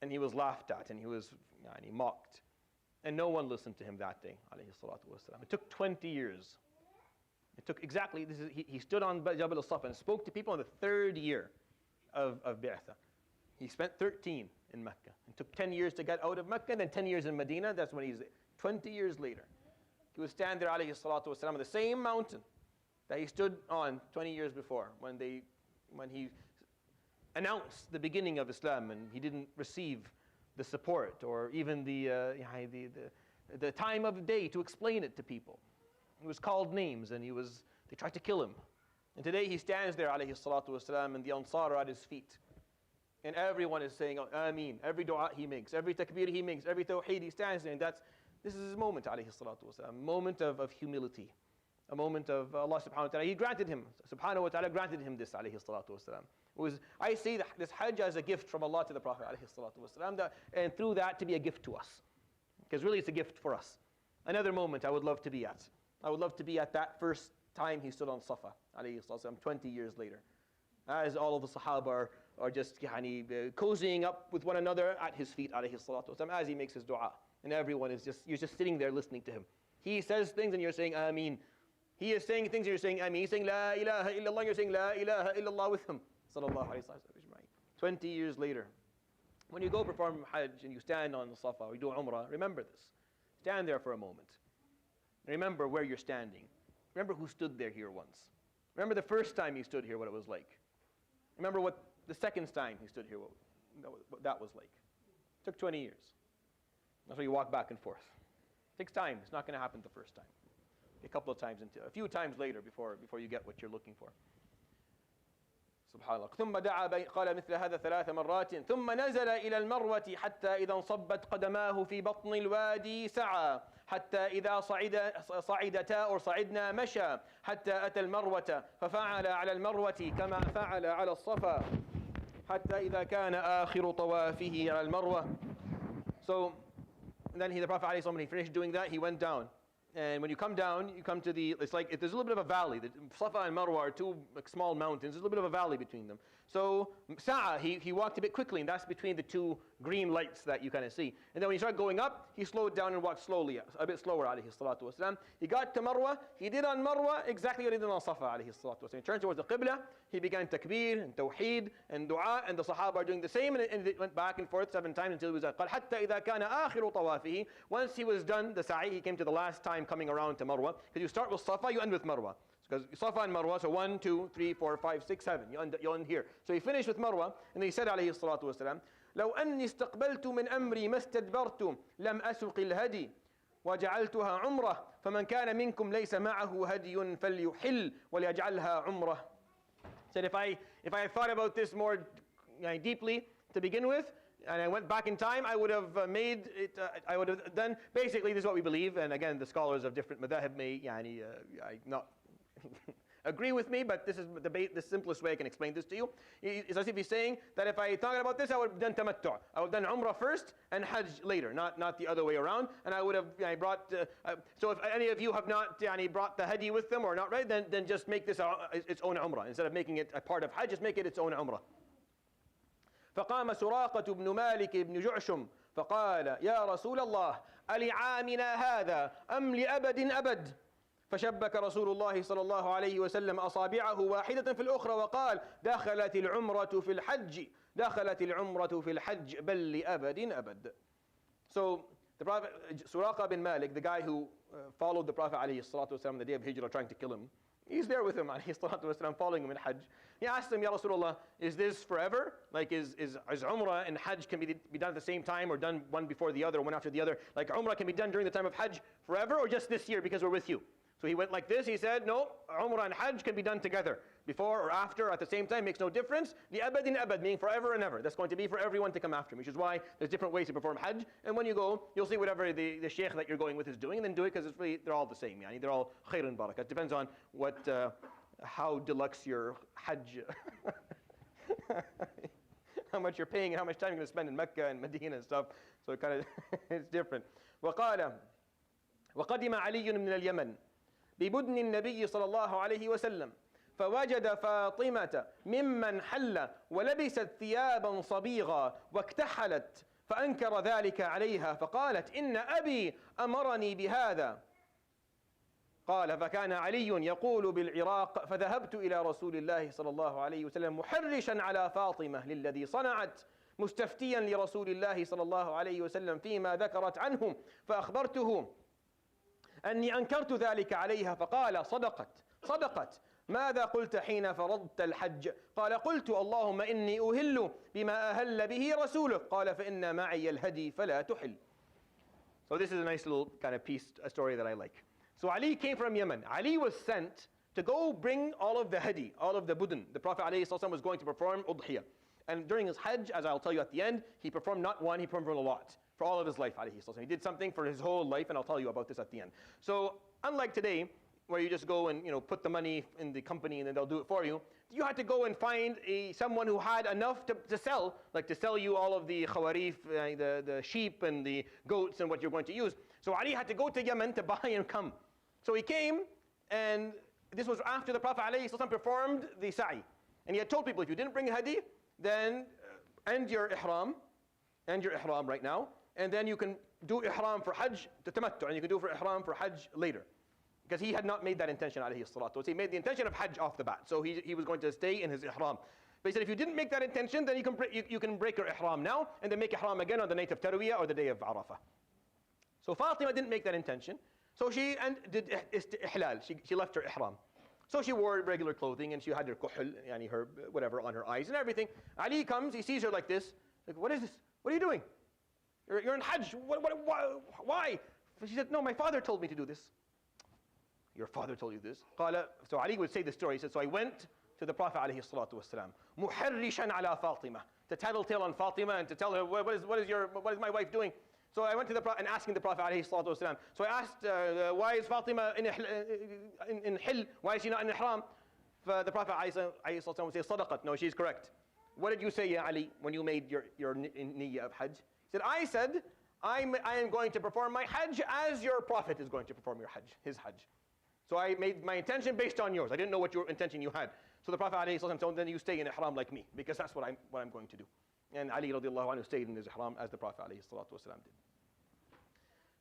And he was laughed at, and he mocked. And no one listened to him that day, alayhi salatu wasalam. It took 20 years. It took exactly, he stood on Jabal al-Safa and spoke to people in the 3rd year of Bi'atha. He spent 13 in Mecca. It took 10 years to get out of Mecca, and then 10 years in Medina. That's when he's 20 years later. He would stand there, alayhi salatu wasalam, on the same mountain that he stood on 20 years before, when he announced the beginning of Islam, and he didn't receive the support or even the time of the day to explain it to people. He was called names, and they tried to kill him. And today he stands there, alayhi salatu wasalam, and the Ansar are at his feet. And everyone is saying Ameen, every dua he makes, every takbir he makes, every tawheed he stands there. And this is his moment, alayhi salatu wasalam, a moment of humility, a moment of Allah subhanahu wa ta'ala. He granted him, subhanahu wa ta'ala granted him this, alayhi salatu wasalam. I see this Hajj as a gift from Allah to the Prophet, alayhi salatu wasalam, and through that to be a gift to us. Because really it's a gift for us. Another moment I would love to be at. I would love to be at that first time he stood on Safa, alayhi salatu, 20 years later. As all of the Sahaba are just cozying up with one another at his feet, alayhi salatu wasalam, as he makes his dua. And everyone you're just sitting there listening to him. He says things and you're saying Ameen. He is saying things and you're saying Ameen. He's saying La ilaha illallah, you're saying La ilaha illallah with him. Sallallahu alayhi wa sallam. 20 years later, when you go perform Hajj and you stand on the Safa or you do Umrah, remember this. Stand there for a moment. Remember where you're standing. Remember who stood there here once. Remember the first time he stood here, what it was like. Remember what the second time he stood here, what that was like. It took 20 years. That's why you walk back and forth. It takes time. It's not going to happen the first time. A couple of times, a few times later before you get what you're looking for. سبحان الله. ثم دعا قال مثل هذا 3 مرات ثم نزل إلى المروة حتى إذا انصبت قدماه في بطن الوادي سعى حتى إذا صعدتا أو صعدنا مشى حتى أتى المروة ففعل على المروة كما فعل على الصفا حتى إذا كان آخر طوافه على المروة. So then the Prophet ﷺ, when he finished doing that, he went down And when you come down, you come to it's like, there's a little bit of a valley. The Safa and Marwa are two small mountains. There's a little bit of a valley between them. So Sa'a, he walked a bit quickly, and that's between the two green lights that you kind of see. And then when he started going up, he slowed down and walked slowly, a bit slower, alayhi salatu wasalam. He got to Marwa. He did on Marwa exactly what he did on Safa, alayhi salatu wasalam. He turned towards the Qibla. He began takbir and tawheed and dua, and the Sahaba are doing the same, and it went back and forth 7 times until he was at قال حتى إذا كان آخر طوافه. Once he was done the sa'i, he came to the last time coming around to Marwa. Because you start with Safa, you end with Marwa. Because Safa and Marwa, so 1, 2, 3, 4, 5, 6, 7. You end here. So he finished with Marwa, and then he said عليه الصلاة والسلام لو أني استقبلت من أمري ما استدبرت لم أسق الهدي وجعلتها عمرة فمن كان منكم ليس معه هدي فليحل وليجعلها عمرة. Said if I had thought about this more deeply to begin with, and I went back in time, I would have made it, I would have done, basically this is what we believe, and again the scholars of different madhab may not agree with me, but this is the simplest way I can explain this to you. It's as if he's saying that if I thought about this, I would have done tamattu'. I would have done umrah first and hajj later, not the other way around. And I would have brought, so if any of you have not brought the hadi with them or not, right, then just make this its own umrah. Instead of making it a part of hajj, just make it its own umrah. فقام سراقة بن مالك بن جعشم فقال يا رسول الله ألعامنا هذا أم لأبد أبد فشبك رسول الله صلى الله عليه وسلم أصابعه واحدة في الأخرى وقال دخلت العمرة في الحج بل لأبد أبد. So the Prophet Suraqa bin Malik, the guy who followed the Prophet عليه الصلاة والسلام on the day of Hijrah trying to kill him, he's there with him عليه الصلاة والسلام following him in Hajj. He asked him, Ya Rasulullah, is this forever? Like is Umrah and Hajj can be done at the same time or done one before the other or one after the other? Like Umrah can be done during the time of Hajj forever or just this year because we're with you? So he went like this, he said, no, Umrah and Hajj can be done together. Before or after, or at the same time, makes no difference. The abad in abad, meaning forever and ever. That's going to be for everyone to come after me, which is why there's different ways to perform Hajj. And when you go, you'll see whatever the sheikh that you're going with is doing, and then do it, because it's really, they're all the same. They're all khair and barakah. It depends on how deluxe your Hajj, how much you're paying, and how much time you're going to spend in Mecca and Medina and stuff. So it kind of, it's different. وقال وقدم علي من اليمن ببدن النبي صلى الله عليه وسلم فوجد فاطمة ممن حل ولبست ثيابا صبيغا واكتحلت فأنكر ذلك عليها فقالت إن أبي أمرني بهذا. قال فكان علي يقول بالعراق فذهبت إلى رسول الله صلى الله عليه وسلم محرشا على فاطمة للذي صنعت مستفتيا لرسول الله صلى الله عليه وسلم فيما ذكرت عنه فأخبرته أني أنكرت ذلك عليها فقال صدقت ماذا قلت حين فرضت الحج؟ قال قلت اللهم إني أهل بما أهل به رسولك قال فإن معي الهدي فلا تحل. So this is a nice little kind of piece, a story that I like. So Ali came from Yemen. Ali was sent to go bring all of the hadi, all of the budun. The Prophet ﷺ was going to perform udhiyah. And during his hajj, as I'll tell you at the end, he performed not one, he performed a lot. For all of his life, ﷺ. He did something for his whole life, and I'll tell you about this at the end. So unlike today, where you just go and put the money in the company and then they'll do it for you, you had to go and find someone who had enough to sell, like to sell you all of the khawarif, the sheep and the goats and what you're going to use. So Ali had to go to Yemen to buy and come. So he came, and this was after the Prophet ﷺ performed the sa'i. And he had told people, if you didn't bring a hadi, then end your ihram right now, and then you can do ihram for hajj to tamattu, and you can do for ihram for hajj later. Because he had not made that intention, alayhi salatu. He made the intention of hajj off the bat, so he was going to stay in his ihram. But he said, if you didn't make that intention, then you can break your ihram now, and then make ihram again on the night of Tarwiyah or the day of Arafah. So Fatima didn't make that intention, so she did ihlal, she left her ihram. So she wore regular clothing, and she had her kuhl, her whatever on her eyes and everything. Ali comes, he sees her like this, like, what is this? What are you doing? You're in hajj, why? She said, no, my father told me to do this. Your father told you this? So Ali would say the story. He said, so I went to the Prophet alayhi salatu wasalam, muharrishan ala Fatima, to tattletale on Fatima and to tell her, what is my wife doing? So I went to the Prophet and asking the Prophet alayhi salatu wasalam. So I asked, why is Fatima in hil? Why is she not in ihram? The Prophet alayhi salatu wasalam would say, sadaqat, no, she's correct. What did you say, Ya Ali, when you made your niyyah of hajj? He said, I said, I am going to perform my Hajj as your Prophet is going to perform your Hajj, his Hajj. So I made my intention based on yours. I didn't know what your intention you had. So the Prophet ﷺ told him, then you stay in ihram like me, because that's what I'm going to do. And Ali radiallahu anhu stayed in his ihram as the Prophet ﷺ did.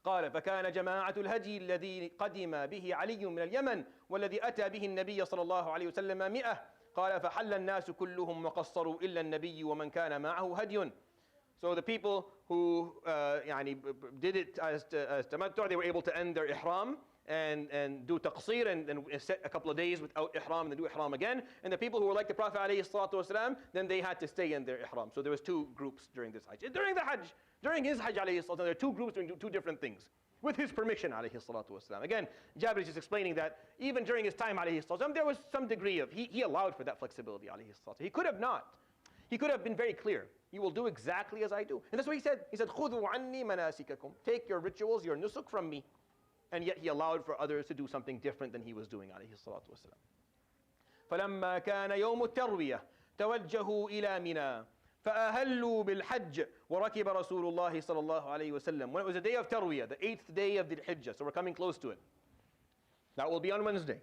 قال فكان جماعة الهدي الذي قدم به علي من اليمن والذي أتى به النبي صلى الله عليه وسلم 100 قال فحل الناس كلهم وقصروا إلا النبي ومن كان معه هدي. So the people who did it as tamattu', they were able to end their ihram and do taqsir and set a couple of days without ihram and then do ihram again. And the people who were like the Prophet ﷺ, then they had to stay in their ihram. So there was two groups during this Hajj. During the Hajj, during his Hajj ﷺ, there are two groups doing two different things with his permission ﷺ. Again, Jabir is just explaining that even during his time ﷺ, there was some degree of, he allowed for that flexibility ﷺ. He could have not. He could have been very clear. You will do exactly as I do. And that's what he said. He said, خُذُوا عَنِّي مَنَاسِكَكُمْ. Take your rituals, your nusuk from me. And yet he allowed for others to do something different than he was doing ﷺ. فَلَمَّا كَانَ يَوْمُ التَّرْوِيَةِ توجهوا إلى منى فأهلوا بالحج وركب رسول الله صلى الله عليه وسلم. When it was the day of Tarwiyah, the 8th day of the Hijjah, so we're coming close to it. That will be on Wednesday.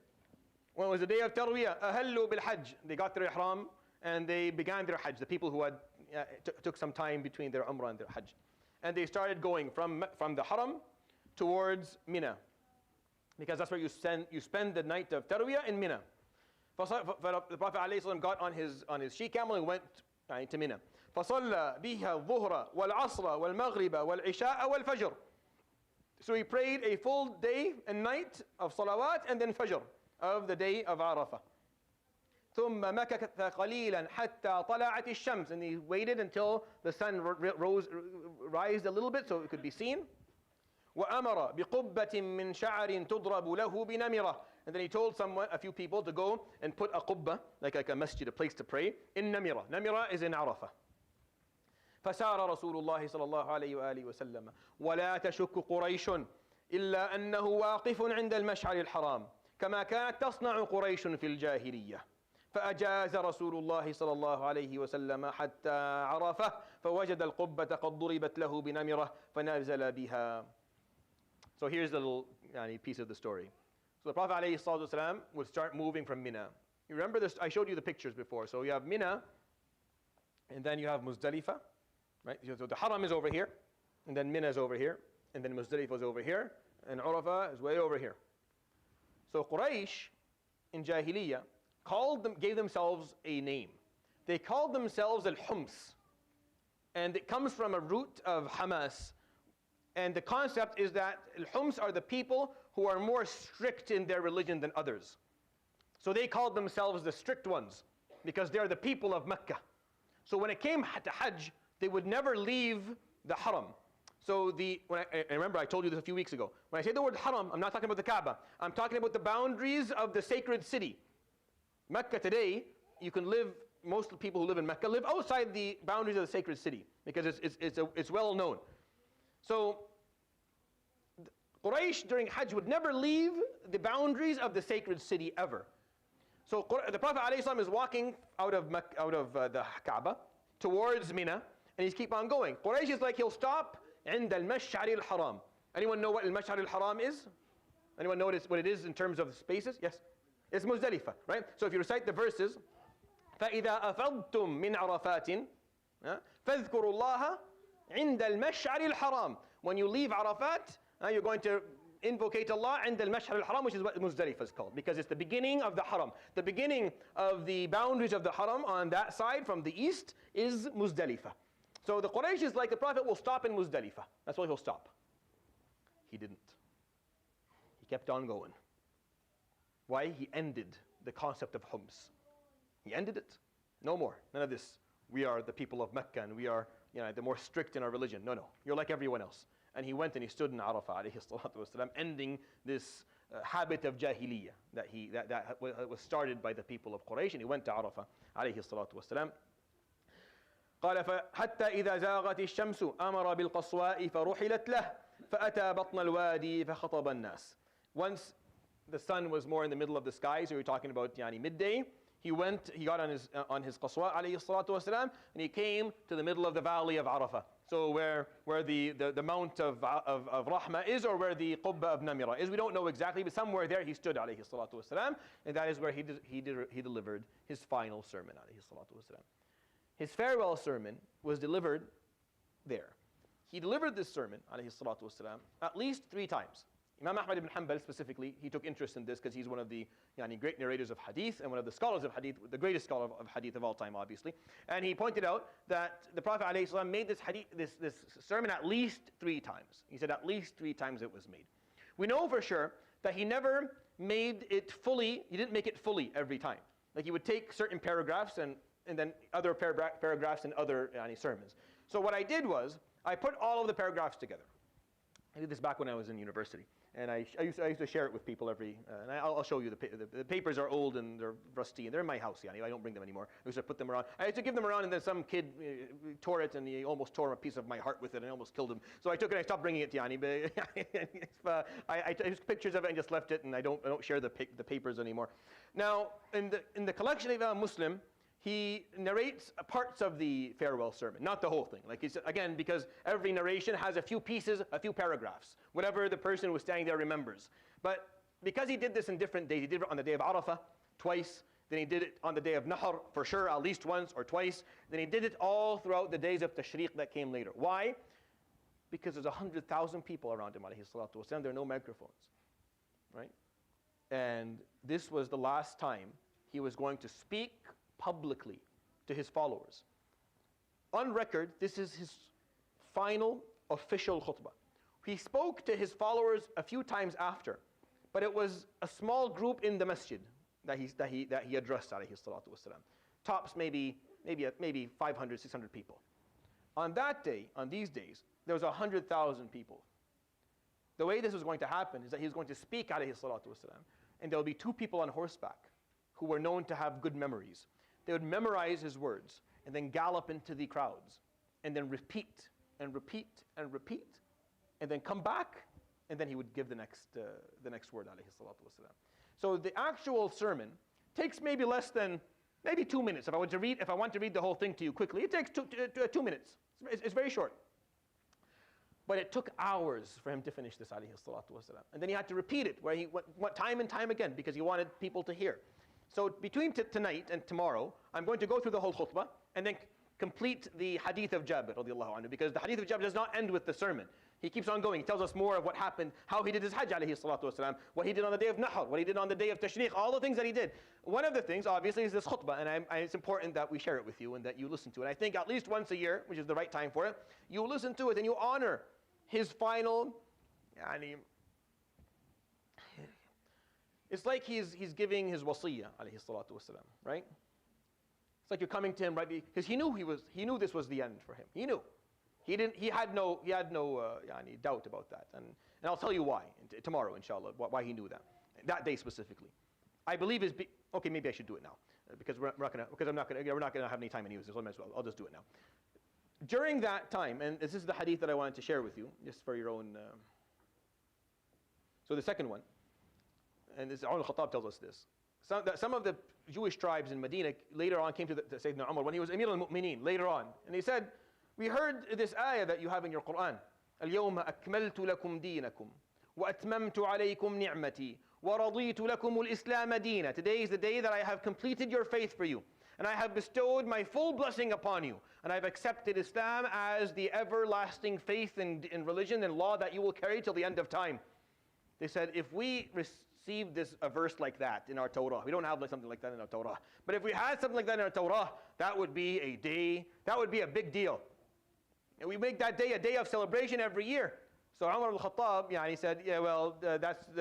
When it was the day of Tarwiyah, أهلوا بالحج, they got their ihram and they began their Hajj. The people who had took some time between their Umrah and their Hajj, and they started going from the Haram towards Mina, because that's where you spend the night of Tarwiyah in Mina. The Prophet ﷺ got on his she-camel and went to Mina. فصلى بها الظهر والعصر والمغرب والعشاء والفجر. So he prayed a full day and night of salawat and then fajr of the day of Arafah. ثم مكث قليلا حتى طلعت الشمس, and he waited until the sun rose a little bit so it could be seen. وأمر بقبة من شعر تضرب له بنمرة, and then he told a few people to go and put a qubba, like a masjid, a place to pray, in Namira. Namira is in Arafah. فسار رسول الله صلى الله عليه وآله وسلم ولا تشك قريش إلا أنه واقف عند المشعر الحرام كما كانت تصنع قريش في الجاهلية. فأجاز رسول الله صلى الله عليه وسلم حتى عرفه فوجد القبة قد ضربت له بنمرة فنزل بها. So here's the little piece of the story. So the Prophet ﷺ would start moving from Mina. You remember this? I showed you the pictures before. So you have Mina, and then you have Muzdalifah, right? So the Haram is over here, and then Mina is over here, and then Muzdalifah is over here, and Arafah is way over here. So Quraysh in Jahiliyyah gave themselves a name. They called themselves al-Hums, and it comes from a root of Hamas. And the concept is that al-Hums are the people who are more strict in their religion than others. So they called themselves the strict ones because they're the people of Mecca. So when it came to Hajj, they would never leave the Haram. So I remember I told you this a few weeks ago. When I say the word Haram, I'm not talking about the Kaaba. I'm talking about the boundaries of the sacred city. Mecca today, most people who live in Mecca live outside the boundaries of the sacred city because it's well known. So Quraysh during Hajj would never leave the boundaries of the sacred city ever. So the Prophet ﷺ is walking out of the Kaaba towards Mina, and he's keep on going. Quraysh is like he'll stop عند المشعر الحرام. Anyone know what المشعر الحرام is? Anyone know what it is in terms of spaces? Yes, it's Muzdalifah, right? So if you recite the verses, فإذا أفضتم من عرفات فاذكروا الله عند المشعر الحرام. When you leave Arafat, you're going to invocate Allah عند المشعر الحرام, which is what Muzdalifah is called, because it's the beginning of the Haram. The beginning of the boundaries of the Haram on that side from the east is Muzdalifah. So the Quraysh is like the Prophet will stop in Muzdalifah. That's why he'll stop. He didn't. He kept on going. Why? He ended the concept of Hums. He ended it. No more. None of this. We are the people of Mecca and we are the more strict in our religion. No. You're like everyone else. And he went and he stood in Arafah alayhi salatu wasalam, ending this habit of Jahiliyyah that was started by the people of Quraysh, and he went to Arafah alayhi salatu wasalam. قال حتى إذا زاغت الشمس أمر بالقصواء فرحلت له فأتى بطن الوادي فخطب الناس. Once the sun was more in the middle of the sky, so we're talking about midday, he got on his qaswa alayhi salatu wasalam, and he came to the middle of the valley of Arafah, So where the mount of Rahmah is, or where the Qubba of Namira is, we don't know exactly, but somewhere there he stood, alayhi salatu wasalam, and that is where he delivered his final sermon, alayhi salatu wasalam. His farewell sermon was delivered there. He delivered this sermon, alayhi salatu wasalam, at least 3 times. Imam Ahmad ibn Hanbal specifically, he took interest in this because he's one of the great narrators of hadith and one of the scholars of hadith, the greatest scholar of hadith of all time, obviously. And he pointed out that the Prophet ﷺ made this sermon at least 3 times. He said at least 3 times it was made. We know for sure that he never made it fully, he didn't make it fully every time. Like he would take certain paragraphs and then other paragraphs in other sermons. So what I did was, I put all of the paragraphs together. I did this back when I was in university. And I used to share it with people and I'll show you the papers are old and they're rusty and they're in my house. I don't bring them anymore. I used to put them around. I used to give them around, and then some kid tore it, and he almost tore a piece of my heart with it, and I almost killed him. So I took it and I stopped bringing it to Yani. But I took pictures of it and just left it, and I don't share the papers anymore. Now in the collection of Imam Muslim, he narrates parts of the farewell sermon, not the whole thing. Like he said, again, because every narration has a few pieces, a few paragraphs, whatever the person who was standing there remembers. But because he did this in different days, he did it on the day of Arafat twice, then he did it on the day of Nahr for sure, at least once or twice, then he did it all throughout the days of Tashriq that came later. Why? Because there's 100,000 people around him, alayhi salatu wasalam. There are no microphones, right? And this was the last time he was going to speak publicly to his followers. On record, this is his final official khutbah. He spoke to his followers a few times after, but it was a small group in the masjid that he addressed, alayhi salatu wasalam. Tops maybe 500, 600 people. On that day, on these days, there was 100,000 people. The way this was going to happen is that he was going to speak, alayhi salatu wasalam, and there will be 2 people on horseback who were known to have good memories. They would memorize his words and then gallop into the crowds and then repeat and repeat and repeat and then come back, and then he would give the next word, alayhi salatu wasalam. So the actual sermon takes maybe less than 2 minutes. If I want to read the whole thing to you quickly, it takes 2 minutes. It's very short. But it took hours for him to finish this, alayhi salatu wasalam. And then he had to repeat it, where he went time and time again, because he wanted people to hear. So between tonight and tomorrow, I'm going to go through the whole khutbah and then complete the hadith of Jabir radiallahu anhu, because the hadith of Jabir does not end with the sermon. He keeps on going. He tells us more of what happened, how he did his Hajj alayhi salatu wasalam, what he did on the day of Nahr, what he did on the day of Tashriq, all the things that he did. One of the things, obviously, is this khutbah, and it's important that we share it with you and that you listen to it. I think at least once a year, which is the right time for it, you listen to it and you honor his final, it's like he's giving his wasiyah, alayhi salatu wasalam, right? It's like you're coming to him right because he knew this was the end for him. He knew. He had no doubt about that. And I'll tell you why tomorrow, inshallah, why he knew that day specifically. I believe okay, maybe I should do it now because we're not gonna have any time anyways, so I might as well. I'll just do it now. During that time, and this is the hadith that I wanted to share with you, just for your own. So the second one, and this Umar al-Khattab tells us this. Some of the Jewish tribes in Medina later on came to Sayyidina Umar when he was Amir al-Mu'mineen later on, and he said, "We heard this ayah that you have in your Quran. اليوم أكملت لكم دينكم وأتممت عليكم نعمتي ورضيت لكم الإسلام دينا." Today is the day that I have completed your faith for you, and I have bestowed my full blessing upon you, and I've accepted Islam as the everlasting faith and religion and law that you will carry till the end of time. They said, if we received a verse like that in our Torah, we don't have something like that in our Torah, but if we had something like that in our Torah, that would be a big deal. And we make that day a day of celebration every year. So Umar al-Khattab, he said, yeah, well,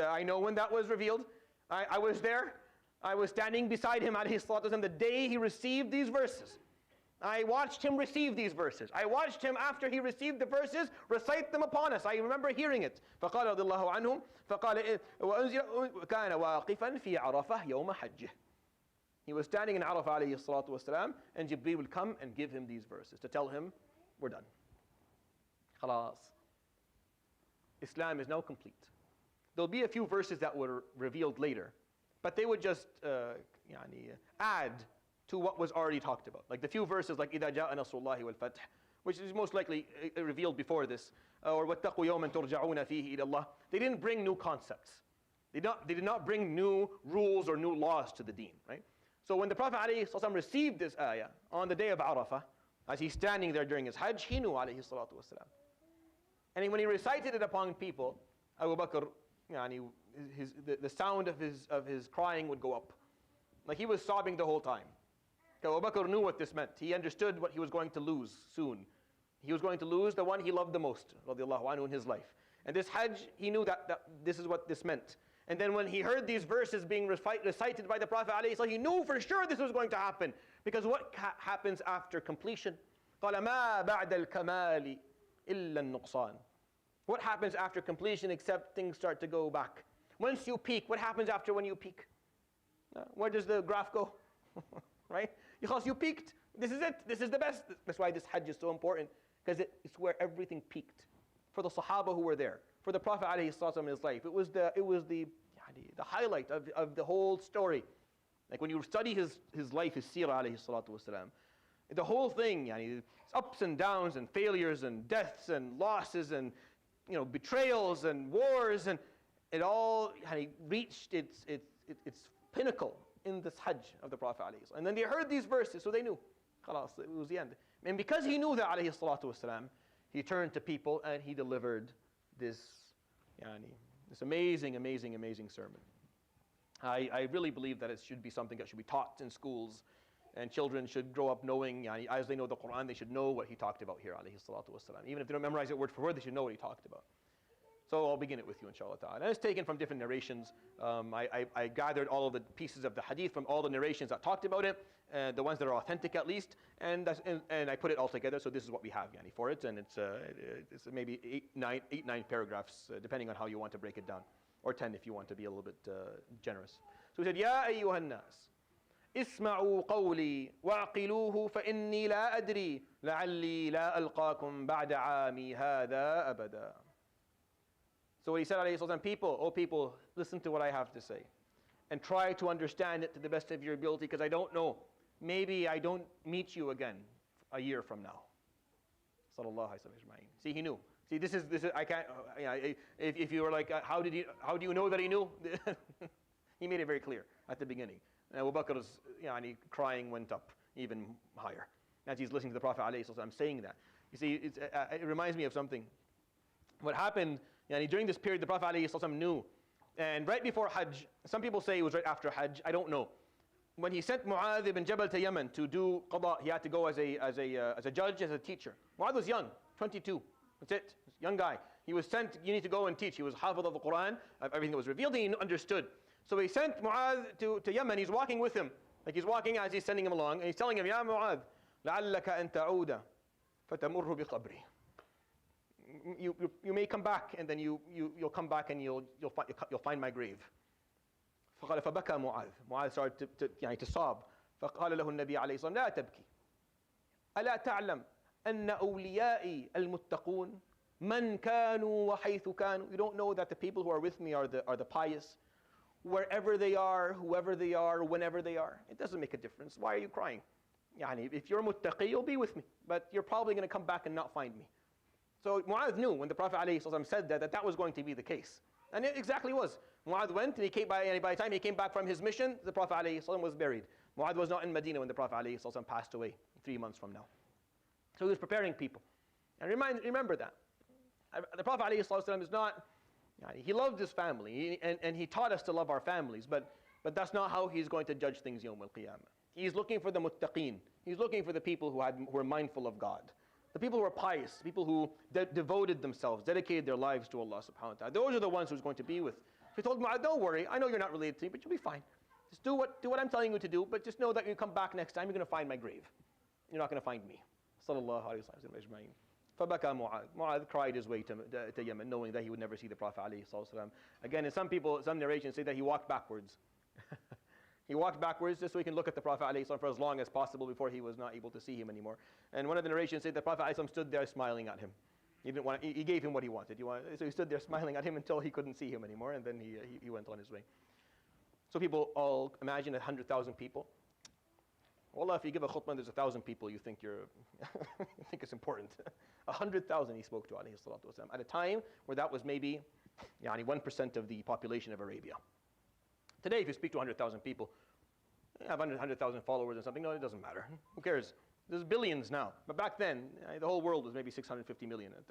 I know when that was revealed. I was there. I was standing beside him alayhi salatu wasalam the day he received these verses. I watched him receive these verses. I watched him after he received the verses recite them upon us. I remember hearing it. فقال رضي الله عنهم فقال كان واقفا في عرفة يوم حجه. He was standing in Arafah alayhi salatu wasalam, and Jibreel would come and give him these verses to tell him, we're done. Khalas. Islam is now complete. There'll be a few verses that were revealed later, but they would just add to what was already talked about. Like the few verses like إِذَا جَاءَ نَصْرُ اللَّهِ وَالْفَتْحِ which is most likely revealed before this, or وَاتَّقُوا يَوْمًا تُرْجَعُونَ فِيهِ إِلَى اللَّهِ. They didn't bring new concepts. They did not bring new rules or new laws to the deen, right? So when the Prophet ﷺ received this ayah on the day of Arafah, as he's standing there during his Hajj, he knew alayhi salatu wasalam. And when he recited it upon people, Abu Bakr, the sound of his crying would go up. Like he was sobbing the whole time. Abu Bakr knew what this meant. He understood what he was going to lose soon. He was going to lose the one he loved the most, radiallahu anhu, in his life. And this Hajj, he knew that this is what this meant. And then when he heard these verses being recited by the Prophet ﷺ, he knew for sure this was going to happen. Because what happens after completion? قَالَ مَا بَعْدَ الْكَمَالِ إِلَّا النُّقْصَانِ. What happens after completion except things start to go back? Once you peak, what happens after when you peak? Where does the graph go? Right? Because you peaked. This is it. This is the best. That's why this Hajj is so important. Because it's where everything peaked. For the Sahaba who were there. For the Prophet ﷺ in his life. It was the highlight of the whole story. Like when you study his life, his seerah alayhi salatu wasalam, the whole thing, ups and downs and failures and deaths and losses and betrayals and wars, and it all reached its pinnacle in this Hajj of the Prophet ﷺ. And then they heard these verses, so they knew. Khalas, it was the end. And because he knew that alayhi salatu wasalam, he turned to people and he delivered this amazing, amazing, amazing sermon. I really believe that it should be something that should be taught in schools, and children should grow up knowing, as they know the Quran, they should know what he talked about here, alayhi salatu wasalam. Even if they don't memorize it word for word, they should know what he talked about. So I'll begin it with you, inshallah ta'ala. And it's taken from different narrations. I gathered all of the pieces of the hadith from all the narrations that talked about it, the ones that are authentic at least, and I put it all together, so this is what we have for it, and it's maybe 8-9 paragraphs, depending on how you want to break it down, or 10 if you want to be a little bit generous. So he said, يَا أَيُّهَا النَّاسِ اسمعوا قولي وعقلوه فإني لا أدري لعلي لا ألقاكم بعد عامي هذا أبدا. So what he said, alayhi salatu, people, listen to what I have to say. And try to understand it to the best of your ability, because I don't know. Maybe I don't meet you again a year from now. Sallallahu alayhi wa sallam. See, he knew. See, this is I can't, if you were like, how do you know that he knew? He made it very clear at the beginning. And Abu Bakr's crying went up even higher as he's listening to the Prophet ﷺ saying that. You see, it reminds me of something. What happened during this period, the Prophet ﷺ knew, and right before Hajj, some people say it was right after Hajj, I don't know. When he sent Mu'adh ibn Jabal to Yemen to do qada, he had to go as a judge, as a teacher. Mu'adh was young, 22. That's it, young guy. He was sent, you need to go and teach. He was hafiz of the Quran, of everything that was revealed, and he understood. So he sent Mu'adh to Yemen. He's walking with him. Like he's walking as he's sending him along. And he's telling him, Ya Mu'adh, لَعَلَّكَ أَن تَعُودَ فَتَمُرُّ بِقَبْرِي. You may come back, and then you'll come back and you'll find my grave. فقال فبكى معاذ. Mu'adh started to sob. فقال له النبي عليه الصلاة والسلام لا تبكي. ألا تعلم أن أوليائي المتقون من كانوا وحيث كانوا. You don't know that the people who are with me are the pious. Wherever they are, whoever they are, whenever they are. It doesn't make a difference. Why are you crying? If you're muttaqi, you'll be with me. But you're probably going to come back and not find me. So Mu'adh knew when the Prophet ﷺ said that was going to be the case. And it exactly was. Mu'adh went, and by the time he came back from his mission, the Prophet ﷺ was buried. Mu'adh was not in Medina when the Prophet ﷺ passed away 3 months from now. So he was preparing people. And remember that. The Prophet ﷺ is not... He loved his family, and he taught us to love our families, but that's not how he's going to judge things Yawm al-Qiyamah. He's looking for the muttaqeen. He's looking for the people who were mindful of God. The people who are pious, people who devoted themselves, dedicated their lives to Allah subhanahu wa ta'ala. Those are the ones who's going to be with. So he told Mu'adh, don't worry, I know you're not related to me, but you'll be fine. Just do what I'm telling you to do, but just know that when you come back next time, you're going to find my grave. You're not going to find me. Sallallahu alayhi wa sallam. فَبَكَى مُعَاذ. Mu'adh cried his way to Yemen, knowing that he would never see the Prophet ﷺ. Again, some narrations say that he walked backwards. He walked backwards just so he can look at the Prophet ﷺ for as long as possible before he was not able to see him anymore. And one of the narrations said the Prophet ﷺ stood there smiling at him. He gave him what he wanted. So he stood there smiling at him until he couldn't see him anymore, and then he went on his way. So people all imagine 100,000 people. Wallah, if you give a khutbah and there's 1,000 people, you think you think it's important. 100,000 he spoke to, alayhi salatu wasalam, at a time where that was maybe 1% of the population of Arabia. Today, if you speak to 100,000 people, you have 100,000 followers or something, no, it doesn't matter. Who cares? There's billions now. But back then, the whole world was maybe 650 million at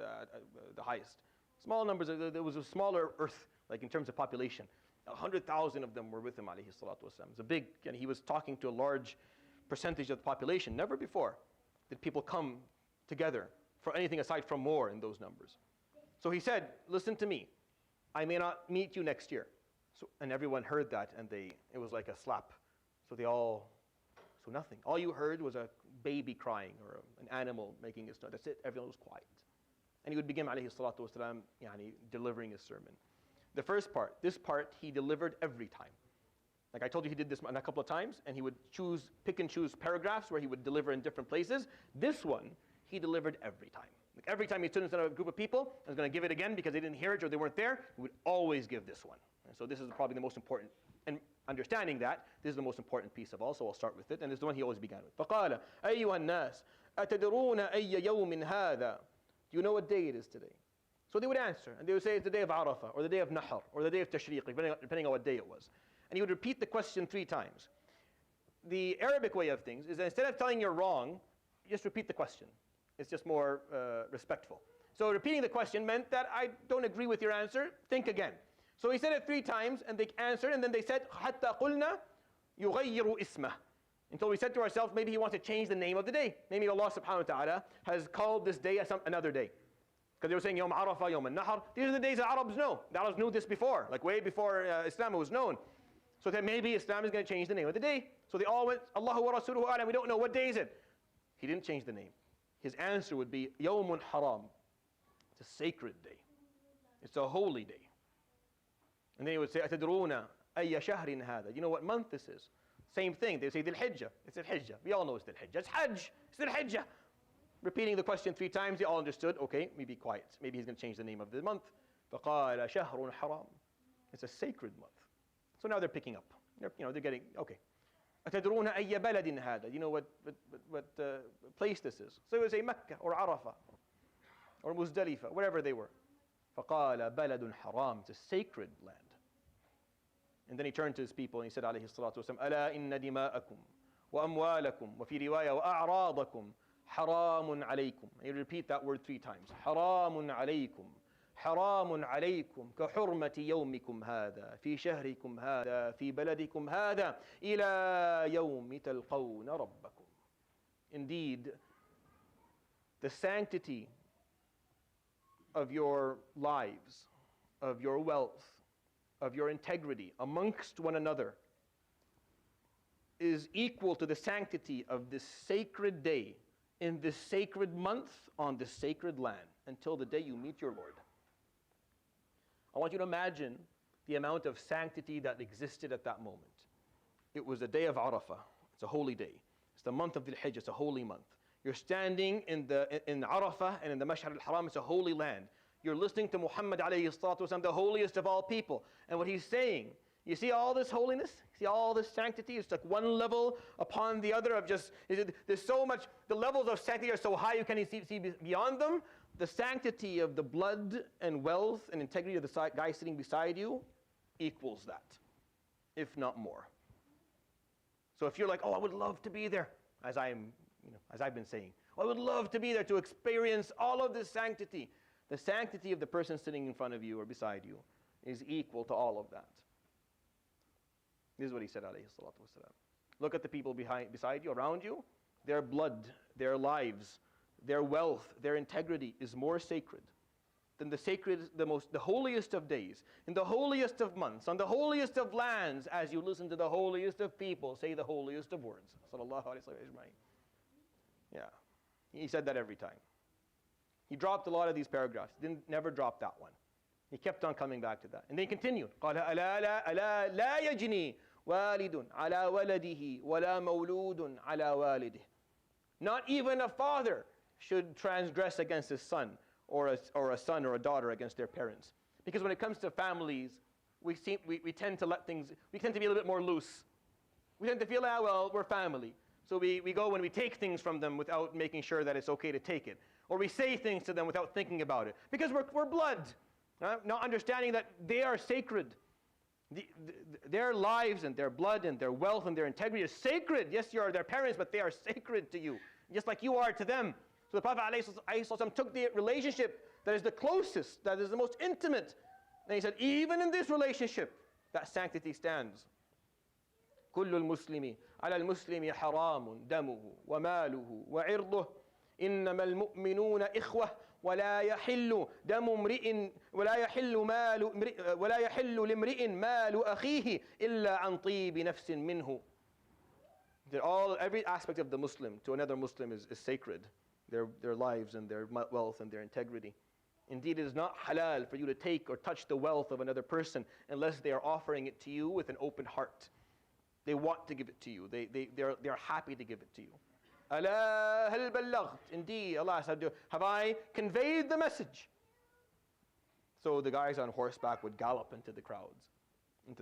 the highest. Small numbers, there was a smaller earth, like in terms of population. 100,000 of them were with him, alayhi salatu wasalam. It's a big, and he was talking to a large percentage of the population. Never before did people come together for anything aside from more in those numbers. So he said, listen to me. I may not meet you next year. And everyone heard that, and it was like a slap. So nothing. All you heard was a baby crying or an animal making its noise. That's it. Everyone was quiet. And he would begin, alayhi salatu wasalam, delivering his sermon. The first part, this part, he delivered every time. Like I told you, he did this a couple of times, and he would pick and choose paragraphs where he would deliver in different places. This one, he delivered every time. Like every time he stood in front of a group of people and was going to give it again because they didn't hear it or they weren't there, he would always give this one. And so this is probably the most important. And understanding that, this is the most important piece of all, so I'll start with it. And this is the one he always began with. فَقَالَ أَيُّهَا النَّاسِ أَتَدْرُونَ أَيَّ يَوْمٍ هَذَا? Do you know what day it is today? So they would answer, and they would say it's the day of Arafah, or the day of Nahr, or the day of Tashriq, depending on what day it was. And he would repeat the question 3 times. The Arabic way of things is that instead of telling you're wrong, you just repeat the question. It's just more respectful. So repeating the question meant that I don't agree with your answer, think again. So he said it 3 times, and they answered, and then they said, حَتَّى قُلْنَا يُغَيِّرُ إِسْمَهُ. Until we said to ourselves, maybe he wants to change the name of the day. Maybe Allah subhanahu wa ta'ala has called this day as another day. Because they were saying Yawm Arafah, Yawm al-Nahr. These are the days that Arabs know. The Arabs knew this before, like way before Islam was known. So that maybe Islam is going to change the name of the day. So they all went, Allahu wa Rasuluhu a'lam, we don't know, what day is it? He didn't change the name. His answer would be Yawmun Haram. It's a sacred day. It's a holy day. And then he would say, Atadruna ayya shahrin hada. You know what month this is? Same thing. They say Dhul Hijjah. It's Dhul Hijjah. We all know it's Dhul Hijjah. It's Hajj. It's Dhul Hijjah. Repeating the question 3 times, they all understood. Okay, maybe quiet. Maybe he's going to change the name of the month. فَقَالَ شَهْرٌ حَرَامٌ. It's a sacred month. So now they're picking up. They're getting, okay. أَتَدْرُونَ أَيَّ بَلَدٍ هَذَا. You know what place this is? So it would say Mecca or Arafah or Muzdalifah, wherever they were. فَقَالَ بَلَدٌ حَرَامٌ. It's a sacred land. And then he turned to his people and he said, alayhi salatu wasalam, أَلَا إِنَّ دِمَاءَكُمْ وَأَمْوَالَكُمْ وَفِي رِوَايَةٍ وَأَعْرَاضَكُمْ حَرَامٌ عَلَيْكُمْ. And you repeat that word 3 times. حَرَامٌ عَلَيْكُمْ حَرَامٌ عَلَيْكُمْ كَحُرْمَةِ يَوْمِكُمْ هَذَا فِي شَهْرِكُمْ هَذَا فِي بَلَدِكُمْ هَذَا إِلَى يَوْمِ تَلْقَوْنَ رَبَّكُمْ. Indeed, the sanctity of your lives, of your wealth, of your integrity amongst one another is equal to the sanctity of this sacred day in this sacred month on this sacred land until the day you meet your Lord. I want you to imagine the amount of sanctity that existed at that moment. It was the day of Arafah. It's a holy day. It's the month of Dhul Hijjah. It's a holy month. You're standing in Arafah and in the Mash'ar al-Haram. It's a holy land. You're listening to Muhammad alayhi salatu wasalam, the holiest of all people. And what he's saying, you see all this holiness? See all this sanctity? It's like one level upon the other of just, there's so much, the levels of sanctity are so high you can't even see beyond them. The sanctity of the blood and wealth and integrity of the guy sitting beside you equals that, if not more. So if you're like, oh, I would love to be there, as I've been saying, I would love to be there to experience all of this sanctity. The sanctity of the person sitting in front of you or beside you is equal to all of that. This is what he said, alayhi salatu wasalam. Look at the people beside you, around you. Their blood, their lives, their wealth, their integrity is more sacred than the holiest of days, in the holiest of months, on the holiest of lands, as you listen to the holiest of people say the holiest of words. Sallallahu alayhi wa sallam. Yeah, he said that every time. He dropped a lot of these paragraphs. He never dropped that one. He kept on coming back to that. And then he continued. قال ألا لا يجني والد على ولده ولا مولود على والده. Not even a father should transgress against his son, or a son or a daughter against their parents. Because when it comes to families, we tend to be a little bit more loose. We tend to feel, well, we're family. So we go and we take things from them without making sure that it's okay to take it. Or we say things to them without thinking about it. Because we're blood. Not understanding that they are sacred. Their lives and their blood and their wealth and their integrity is sacred. Yes, you are their parents, but they are sacred to you. Just like you are to them. So the Prophet ﷺ took the relationship that is the closest, that is the most intimate. And he said, even in this relationship, that sanctity stands. كل المسلم على المسلم حرام دمه وماله وعرضه إنما المؤمنون إخوة ولا يحل دم امرئ ولا يحل لامرئ مال أخيه إلا عن طيب نفس منه. Every aspect of the Muslim to another Muslim is sacred. Their lives and their wealth and their integrity. Indeed, it is not halal for you to take or touch the wealth of another person unless they are offering it to you with an open heart. They want to give it to you. They're happy to give it to you. ألا هل بلغت? Indeed, Allah said, have I conveyed the message? So the guys on horseback would gallop into the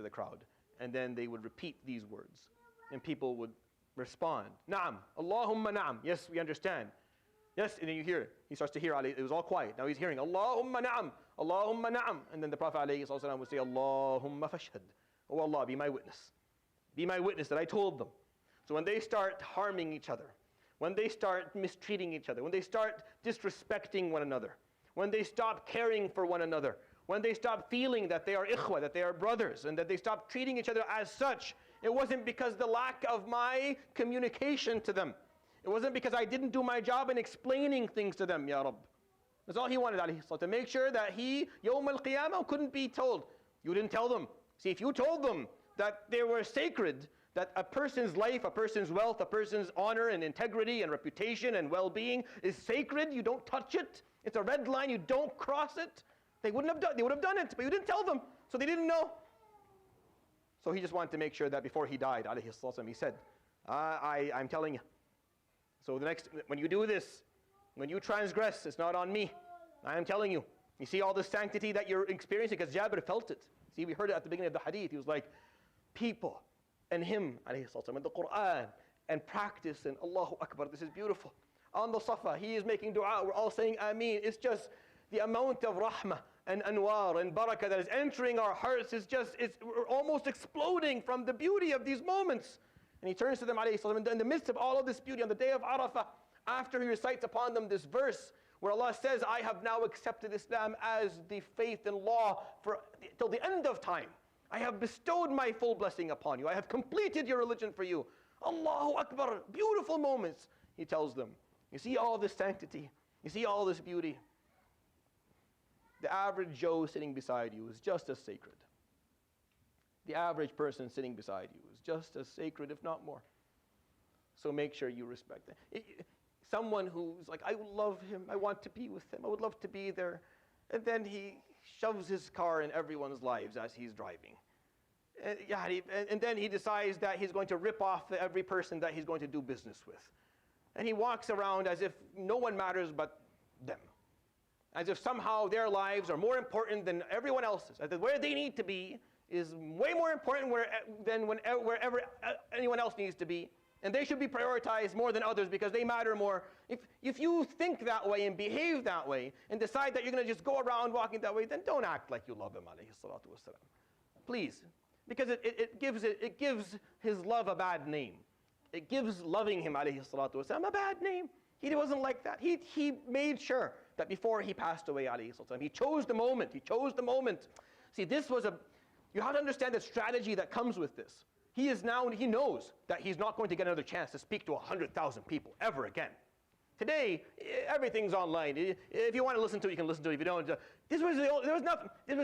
crowd, and then they would repeat these words, and people would respond. Na'am, Allahumma na'am. Yes, we understand. Yes, and then you hear, he starts to hear, it was all quiet. Now he's hearing, Allahumma na'am, Allahumma na'am. And then the Prophet ﷺ would say, Allahumma fashhad. Oh Allah, be my witness. Be my witness that I told them. So when they start harming each other, when they start mistreating each other, when they start disrespecting one another, when they stop caring for one another, when they stop feeling that they are ikhwa, that they are brothers, and that they stop treating each other as such, it wasn't because the lack of my communication to them. It wasn't because I didn't do my job in explaining things to them, Ya Rabb. That's all he wanted, alayhi salatu, to make sure that he, Yawm al-Qiyamah, couldn't be told. You didn't tell them. See, if you told them that they were sacred, that a person's life, a person's wealth, a person's honor and integrity and reputation and well-being is sacred, you don't touch it. It's a red line, you don't cross it. They would have done it, but you didn't tell them, so they didn't know. So he just wanted to make sure that before he died, alayhi salatu, he said, I'm telling you. So when you do this, when you transgress, it's not on me. I am telling you. You see all the sanctity that you're experiencing, because Jabir felt it. See, we heard it at the beginning of the hadith. He was like, people and him, alayhi salatu, and the Quran, and practice, and Allahu Akbar, this is beautiful. On the Safa, he is making dua, we're all saying Ameen. It's just the amount of rahmah and anwar and barakah that is entering our hearts we're almost exploding from the beauty of these moments. And he turns to them, alayhi salam, in the midst of all of this beauty, on the day of Arafat, after he recites upon them this verse, where Allah says, I have now accepted Islam as the faith and law till the end of time. I have bestowed my full blessing upon you. I have completed your religion for you. Allahu Akbar, beautiful moments, he tells them. You see all this sanctity. You see all this beauty. The average Joe sitting beside you is just as sacred. The average person sitting beside you is just as sacred, if not more. So make sure you respect them. Someone who's like, I love him, I want to be with him, I would love to be there. And then he shoves his car in everyone's lives as he's driving. And then he decides that he's going to rip off every person that he's going to do business with. And he walks around as if no one matters but them. As if somehow their lives are more important than everyone else's. As if where they need to be is way more important than wherever anyone else needs to be. And they should be prioritized more than others because they matter more. If you think that way and behave that way and decide that you're going to just go around walking that way, then don't act like you love him, alayhi salatu wasalam. Please. Because it gives his love a bad name. It gives loving him, alayhi salatu wasalam, a bad name. He wasn't like that. He made sure that before he passed away, alayhi salatu wasalam, he chose the moment. See, you have to understand the strategy that comes with this. He knows that he's not going to get another chance to speak to 100,000 people ever again. Today, everything's online. If you want to listen to it, you can listen to it. If you don't, this was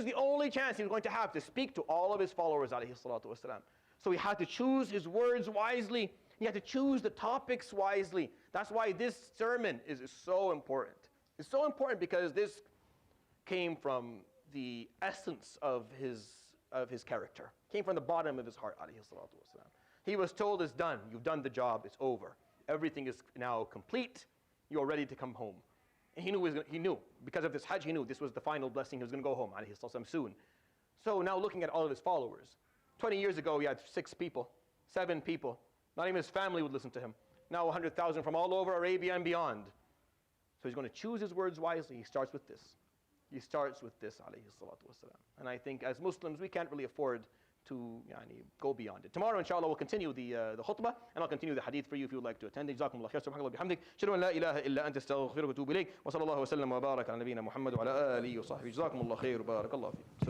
the only chance he was going to have to speak to all of his followers, alayhi salatu wasalam. So he had to choose his words wisely. He had to choose the topics wisely. That's why this sermon is so important. It's so important because this came from the essence of his character. Came from the bottom of his heart, alayhi salatu wasalam. He was told, it's done. You've done the job. It's over. Everything is now complete. You are ready to come home. And he knew because of this Hajj, he knew this was the final blessing. He was going to go home, alayhi salatu wasalam, soon. So now looking at all of his followers, 20 years ago, he had 6 people, 7 people. Not even his family would listen to him. now 100,000 from all over Arabia and beyond. So he's going to choose his words wisely. He starts with this. He starts with this, alayhi salatu wasalam. And I think as Muslims, we can't really afford to go beyond it. Tomorrow, inshallah, we'll continue the khutbah, and I'll continue the hadith for you if you would like to attend. جزاكم الله خير سبحانك اللهم وبحمدك أشهد أن لا إله إلا أنت أستغفرك وأتوب إليك وصلى الله وسلم وبارك على نبينا محمد وعلى آله وصحبه جزاكم الله خير وبارك الله فيكم.